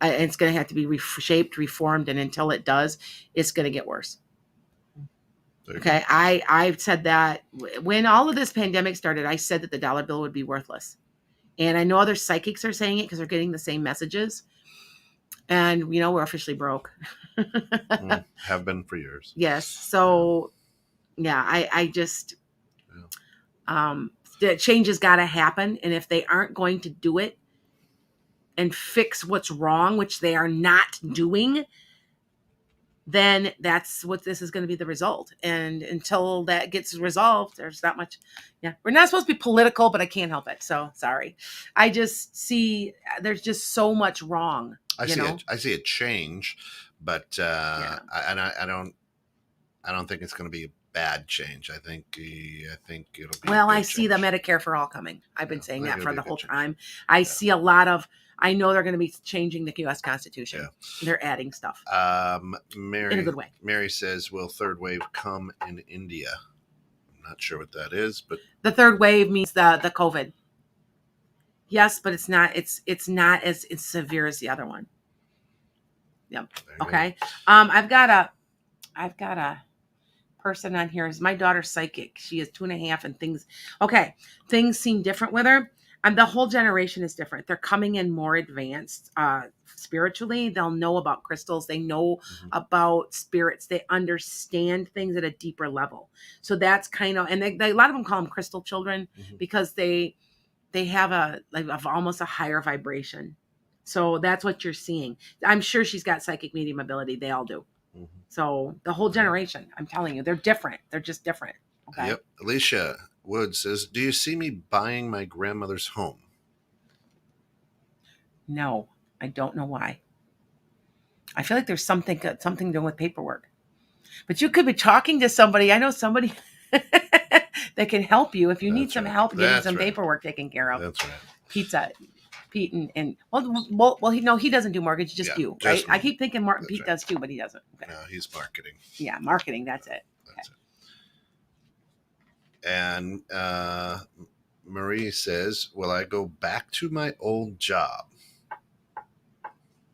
It's going to have to be reshaped, reformed, and until it does, it's going to get worse. Okay, I've said that when all of this pandemic started, I said that the dollar bill would be worthless. And I know other psychics are saying it because they're getting the same messages. And, we're officially broke. Have been for years. Yes. So, I just, the change has got to happen. And if they aren't going to do it, and fix what's wrong, which they are not doing, then that's what this is going to be the result. And until that gets resolved, there's not much. Yeah. We're not supposed to be political, but I can't help it. So sorry. I just see there's just so much wrong. I see a change, but I don't think it's going to be bad change. I think it'll be. Well, a good I see the change. Medicare for all coming. I've been Yeah, saying I think that it'll for be the a good whole change. time. I see a lot of. I know they're going to be changing the U.S. Constitution. Yeah. They're adding stuff Mary, in a good way. Mary says, "Will third wave come in India?" I'm not sure what that is, but The third wave means the COVID. Yes, but it's not. It's not as severe as the other one. Yep. Okay. I've got a person on here. Is my daughter's psychic. She is 2.5 and things seem different with her. And the whole generation is different. They're coming in more advanced spiritually. They'll know about crystals. They know about spirits. They understand things at a deeper level. So that's kind of, and a lot of them call them crystal children because they have almost a higher vibration. So that's what you're seeing. I'm sure she's got psychic medium ability. They all do. So the whole generation, I'm telling you, they're different. They're just different. Okay. Yep. Alicia Wood says, "Do you see me buying my grandmother's home?" No, I don't know why. I feel like there's something doing with paperwork. But you could be talking to somebody. I know somebody that can help you if you need some help getting some paperwork taken care of. That's right. Pete and well, he doesn't do mortgage, just you, right? Just me. I keep thinking Pete does too, but he doesn't. Okay. No, he's marketing. Yeah, marketing. That's it. That's it. And Marie says, "Will I go back to my old job?"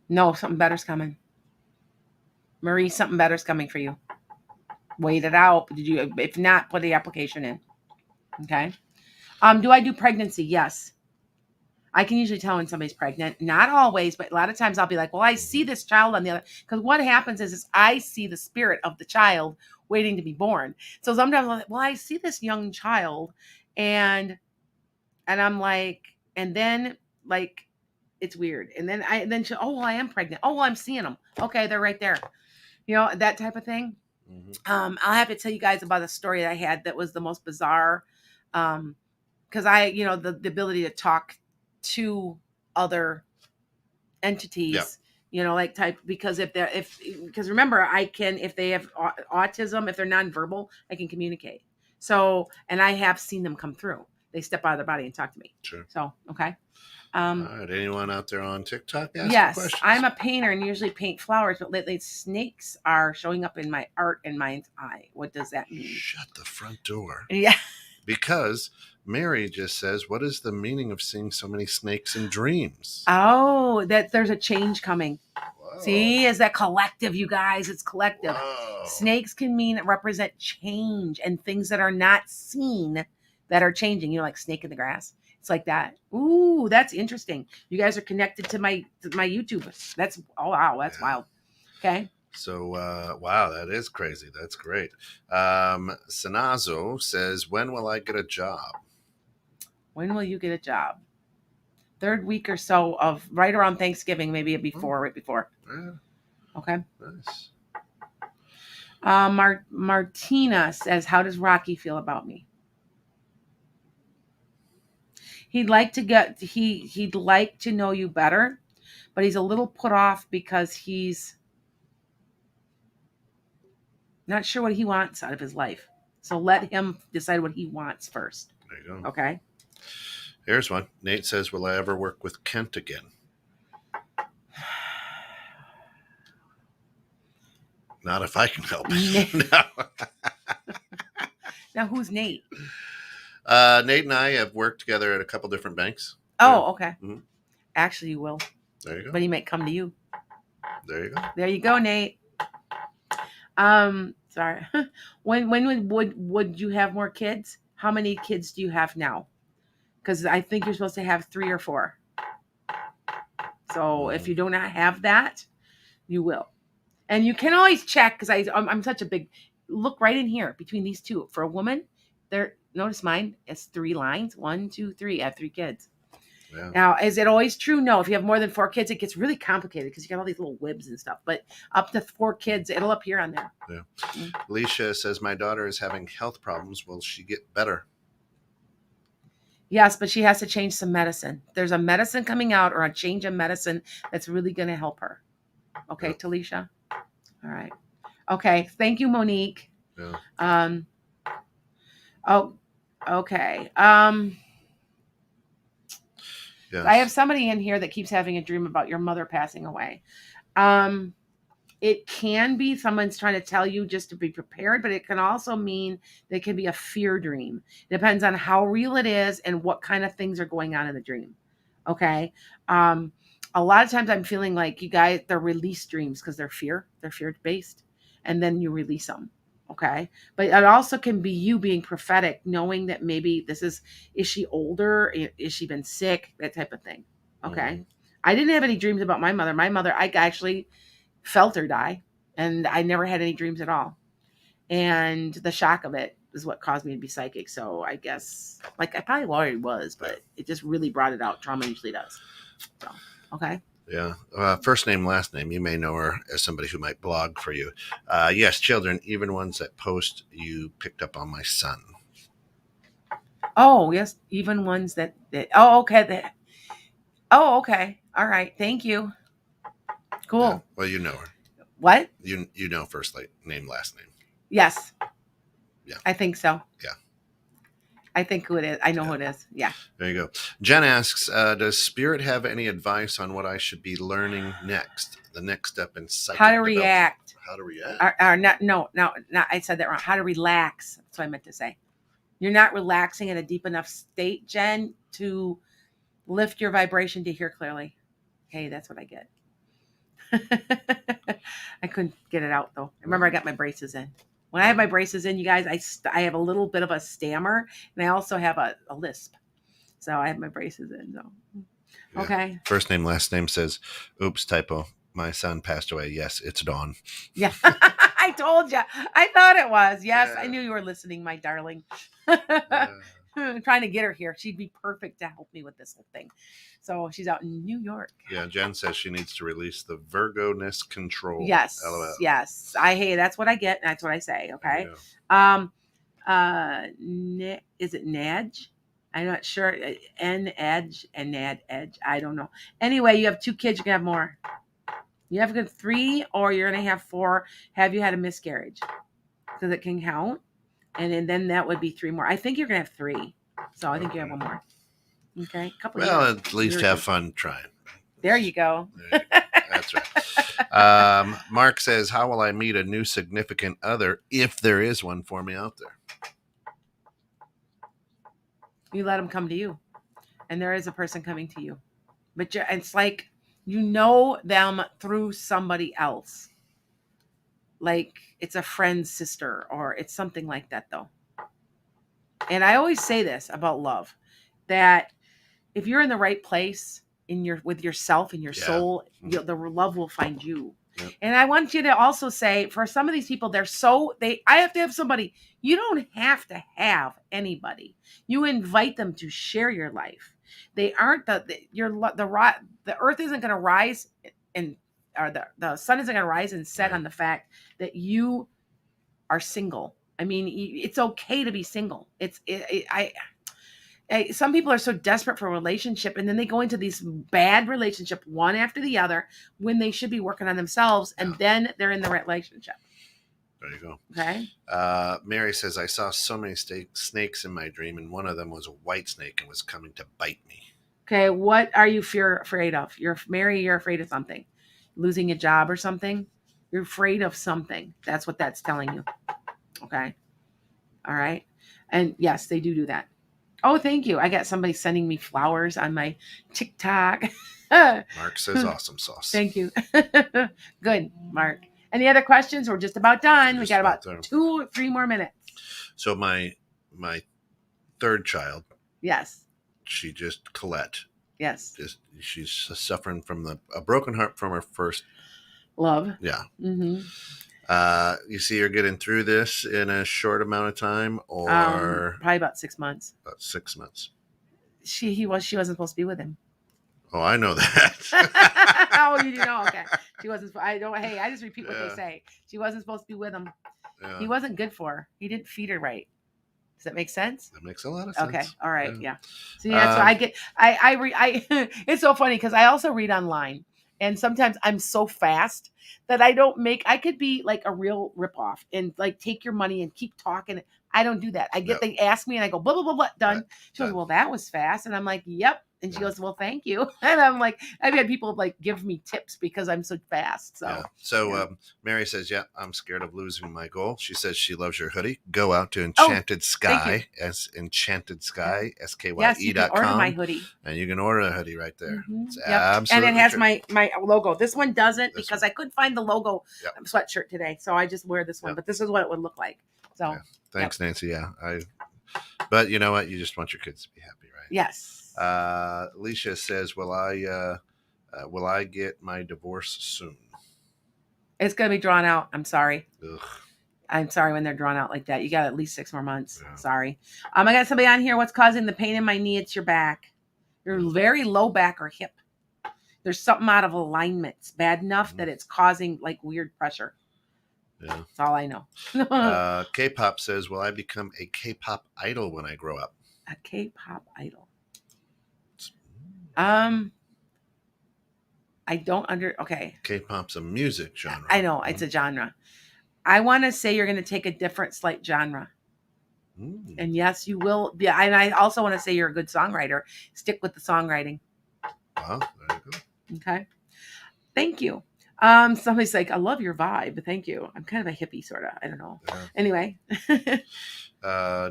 No, something better's coming. Marie, something better's coming for you. Wait it out. If not, put the application in. Okay. Do I do pregnancy? Yes. I can usually tell when somebody's pregnant. Not always, but a lot of times I'll be like, well, I see this child on the other. Because what happens is I see the spirit of the child waiting to be born. So sometimes I'm like, well, I see this young child, and I'm like, and then like, it's weird. And then she, oh, well, I am pregnant. Oh, well, I'm seeing them. Okay, they're right there. You know, that type of thing. I'll have to tell you guys about a story that I had that was the most bizarre. Because the ability to talk to other entities, because because remember, I can, if they have autism, if they're nonverbal, I can communicate. So, and I have seen them come through. They step out of their body and talk to me. Sure. So, okay. All right. Anyone out there on TikTok? Yes, I'm a painter and usually paint flowers, but lately snakes are showing up in my art and mind's eye. What does that mean? Shut the front door. Yeah. Because Mary just says, "What is the meaning of seeing so many snakes in dreams?" Oh, that there's a change coming. Whoa. See, is that collective, you guys? It's collective. Whoa. Snakes can represent change and things that are not seen that are changing. Like snake in the grass. It's like that. Ooh, that's interesting. You guys are connected to my YouTube. That's wild. Okay. So, wow, that is crazy. That's great. Sanazo says, "When will I get a job?" When will you get a job? Third week or so of right around Thanksgiving, maybe right before. Yeah. Okay. Nice. Martina says, "How does Rocky feel about me?" He'd like to know you better, but he's a little put off because he's not sure what he wants out of his life. So let him decide what he wants first. There you go. Okay. Here's one. Nate says, "Will I ever work with Kent again?" Not if I can help it. No. Now, who's Nate? Nate and I have worked together at a couple different banks. Oh, okay. Mm-hmm. Actually, you will. There you go. But he might come to you. There you go. There you go, Nate. Sorry. When would you have more kids? How many kids do you have now? Because I think you're supposed to have 3 or 4. So if you do not have that, you will. And you can always check, because I'm such a big, look right in here between these two. For a woman, notice mine, it's 3 lines. 1, 2, 3. I have 3 kids. Yeah. Now, is it always true? No. If you have more than 4 kids, it gets really complicated because you got all these little wibs and stuff. But up to 4 kids, it'll appear on there. Yeah. Mm-hmm. Alicia says, "My daughter is having health problems. Will she get better?" Yes, but she has to change some medicine. There's a medicine coming out, or a change of medicine that's really going to help her. Okay, yeah. Talisha? All right. Okay. Thank you, Monique. Yeah. Oh, okay. Yes. I have somebody in here that keeps having a dream about your mother passing away. Um, it can be someone's trying to tell you just to be prepared, but it can also mean that it can be a fear dream. It depends on how real it is and what kind of things are going on in the dream. Okay. Um, a lot of times I'm feeling like you guys, they're release dreams because they're fear based, and then you release them. Okay. But it also can be you being prophetic, knowing that maybe is she older? Is she been sick? That type of thing. Okay. I didn't have any dreams about my mother. My mother, I actually felt her die, and I never had any dreams at all. And the shock of it is what caused me to be psychic. So I guess, like, I probably already was, but it just really brought it out. Trauma usually does. So, okay. Yeah. First name, last name. You may know her as somebody who might blog for you. Yes, children, even ones that post, you picked up on my son. Oh, yes. Even ones oh, okay. Oh, okay. All right. Thank you. Cool. Yeah. Well, you know her. What? You know first name, last name. Yes. Yeah. I think so. Yeah. I think who it is. I know who it is. Yeah. There you go. Jen asks, does Spirit have any advice on what I should be learning next? The next step in psychic How to development? react. How to react? No, I said that wrong. How to relax. That's what I meant to say. You're not relaxing in a deep enough state, Jen, to lift your vibration to hear clearly. Hey, that's what I get. I couldn't get it out, though. Remember, I got my braces in. When I have my braces in, you guys, I have a little bit of a stammer, and I also have a lisp. So I have my braces in. So Yeah. okay. First name, last name says, oops, typo. My son passed away. Yes, it's Dawn. Yeah. I told you. I thought it was. Yes, Yeah. I knew you were listening, my darling. Yeah. Trying to get her here. She'd be perfect to help me with this whole thing. So she's out in New York. Yeah, Jen says she needs to release the Virgo-ness control. Yes. LOL. Yes. Hey, that's what I get. That's what I say. Okay. Is it Nadge? I'm not sure. N edge and Nad edge. I don't know. Anyway, you have 2 kids. You can have more. You have a good 3, or you're gonna have 4. Have you had a miscarriage? Because it can count, and then that would be 3 more. I think you're gonna have 3. So I think you have 1 more. Okay, Well, at least have fun trying. There you go. That's right. Mark says, how will I meet a new significant other if there is one for me out there? You let them come to you, and there is a person coming to you, but it's like you know them through somebody else, like it's a friend's sister or it's something like that, though. And I always say this about love, that if you're in the right place with yourself and your soul, the love will find you. Yep. And I want you to also say, for some of these people, I have to have somebody. You don't have to have anybody. You invite them to share your life. They aren't the earth isn't going to rise or the sun isn't going to rise and set on the fact that you are single. I mean, it's okay to be single. Some people are so desperate for a relationship, and then they go into these bad relationship one after the other when they should be working on themselves, and then they're in the right relationship. There you go. Okay. Mary says, I saw so many snakes in my dream, and one of them was a white snake and was coming to bite me. Okay. What are you afraid of? Mary, you're afraid of something. Losing a job or something. You're afraid of something. That's what that's telling you. Okay. All right. And yes, they do that. Oh, thank you. I got somebody sending me flowers on my TikTok. Mark says awesome sauce. Thank you. Good, Mark. Any other questions? We're just about done. We got about 2 or 3 more minutes. So my third child. Yes. Colette. Yes. She's suffering from a broken heart from her first love. Yeah. Mm-hmm. You see her getting through this in a short amount of time, or probably about 6 months. About 6 months. She wasn't supposed to be with him. Oh, I know that. Oh, you do know? Okay. She wasn't. I don't. Hey, I just repeat what they say. She wasn't supposed to be with him. Yeah. He wasn't good for her. He didn't feed her right. Does that make sense? That makes a lot of sense. Okay. All right. Yeah. So that's what I get. I it's so funny because I also read online. And sometimes I'm so fast that I could be like a real ripoff and like take your money and keep talking. I don't do that. I get, Yep. they ask me and I go, blah, blah, blah, blah, done. Right. She goes, Done. well, that was fast. And I'm like, yep. And she Yeah. goes, well, thank you. And I'm like, I've had people like give me tips because I'm so fast. So, Yeah. So yeah. Mary says, yeah, I'm scared of losing my goal. She says she loves your hoodie. Go out to Oh, Enchanted Sky, Enchanted Sky, yes, you can order my SKYE.com, hoodie. and you can order a hoodie right there. Mhm. It's Yep. And absolutely it has true. my logo. This one doesn't This because one. I couldn't find the logo Yep. sweatshirt today. So I just wear this one. Yep. But this is what it would look like. So Yeah. Thanks, Nancy. Yeah. But you know what? You just want your kids to be happy, right? yes. Alicia says, will I get my divorce soon? It's gonna be drawn out. I'm sorry. Ugh. I'm sorry when they're drawn out like that. You got at least 6 more months. Yeah. Sorry. I got somebody on here. What's causing the pain in my knee? It's your back. Your very low back or hip. There's something out of alignment. It's bad enough that it's causing like weird pressure. Yeah. That's all I know. K-pop says, will I become a K-pop idol when I grow up? A K-pop idol. I don't okay. K-pop's a music genre. I know it's a genre. I want to say you're going to take a different slight genre. And yes, you will. Yeah, and I also want to say you're a good songwriter. Stick with the songwriting. Wow, there you go. Okay. Thank you. Somebody's like, I love your vibe. Thank you. I'm kind of a hippie, sort of. I don't know. Yeah. Anyway.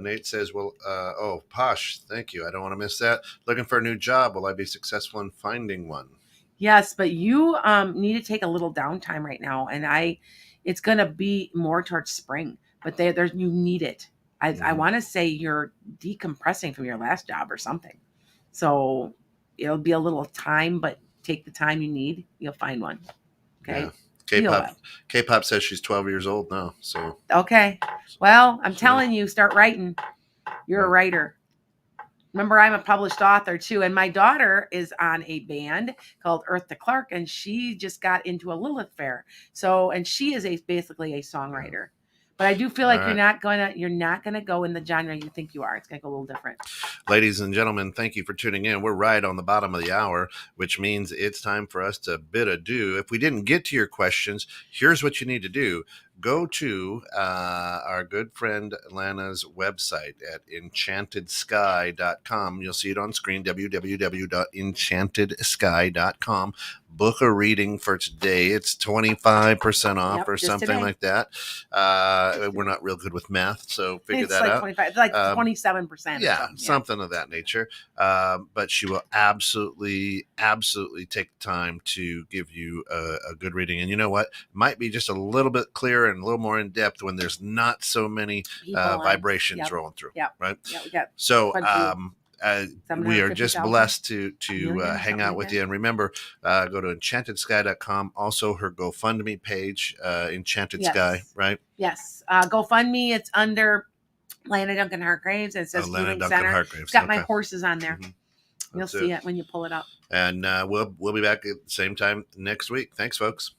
Nate says, well, oh, Posh, thank you. I don't want to miss that. Looking for a new job. Will I be successful in finding one? Yes, but you need to take a little downtime right now. And it's going to be more towards spring, but you need it. I want to say you're decompressing from your last job or something. So it'll be a little time, but take the time you need. You'll find one. Okay. Yeah. K-pop says she's 12 years old now. So okay. Well, I'm telling you, start writing. You're a writer. Remember, I'm a published author too, and my daughter is on a band called Earth to Clark, and she just got into a Lilith Fair. So, and she is basically a songwriter. But I do feel like you're not gonna go in the genre you think you are. It's gonna go a little different. Ladies and gentlemen, thank you for tuning in. We're right on the bottom of the hour, which means it's time for us to bid adieu. If we didn't get to your questions, here's what you need to do. Go to our good friend Lana's website at enchantedsky.com. You'll see it on screen, www.enchantedsky.com. Book a reading for today. It's 25% off or something today. Like that. We're not real good with math, so figure that out. 25, it's like 27%. Yeah, something of that nature. But she will absolutely take the time to give you a good reading. And you know what? Might be just a little bit clearer and a little more in depth when there's not so many vibrations rolling through. Yeah. Right. Yeah, we got so we are just blessed to hang out with you. And remember, go to enchantedSky.com. Also, her Gofundme page, Enchanted Sky, right? Yes. Gofundme. It's under Lana Duncan Hartgraves. It says Lana Healing Duncan Center. Hartgraves. It's got my horses on there. Mm-hmm. You'll see it when you pull it up. And we'll be back at the same time next week. Thanks, folks.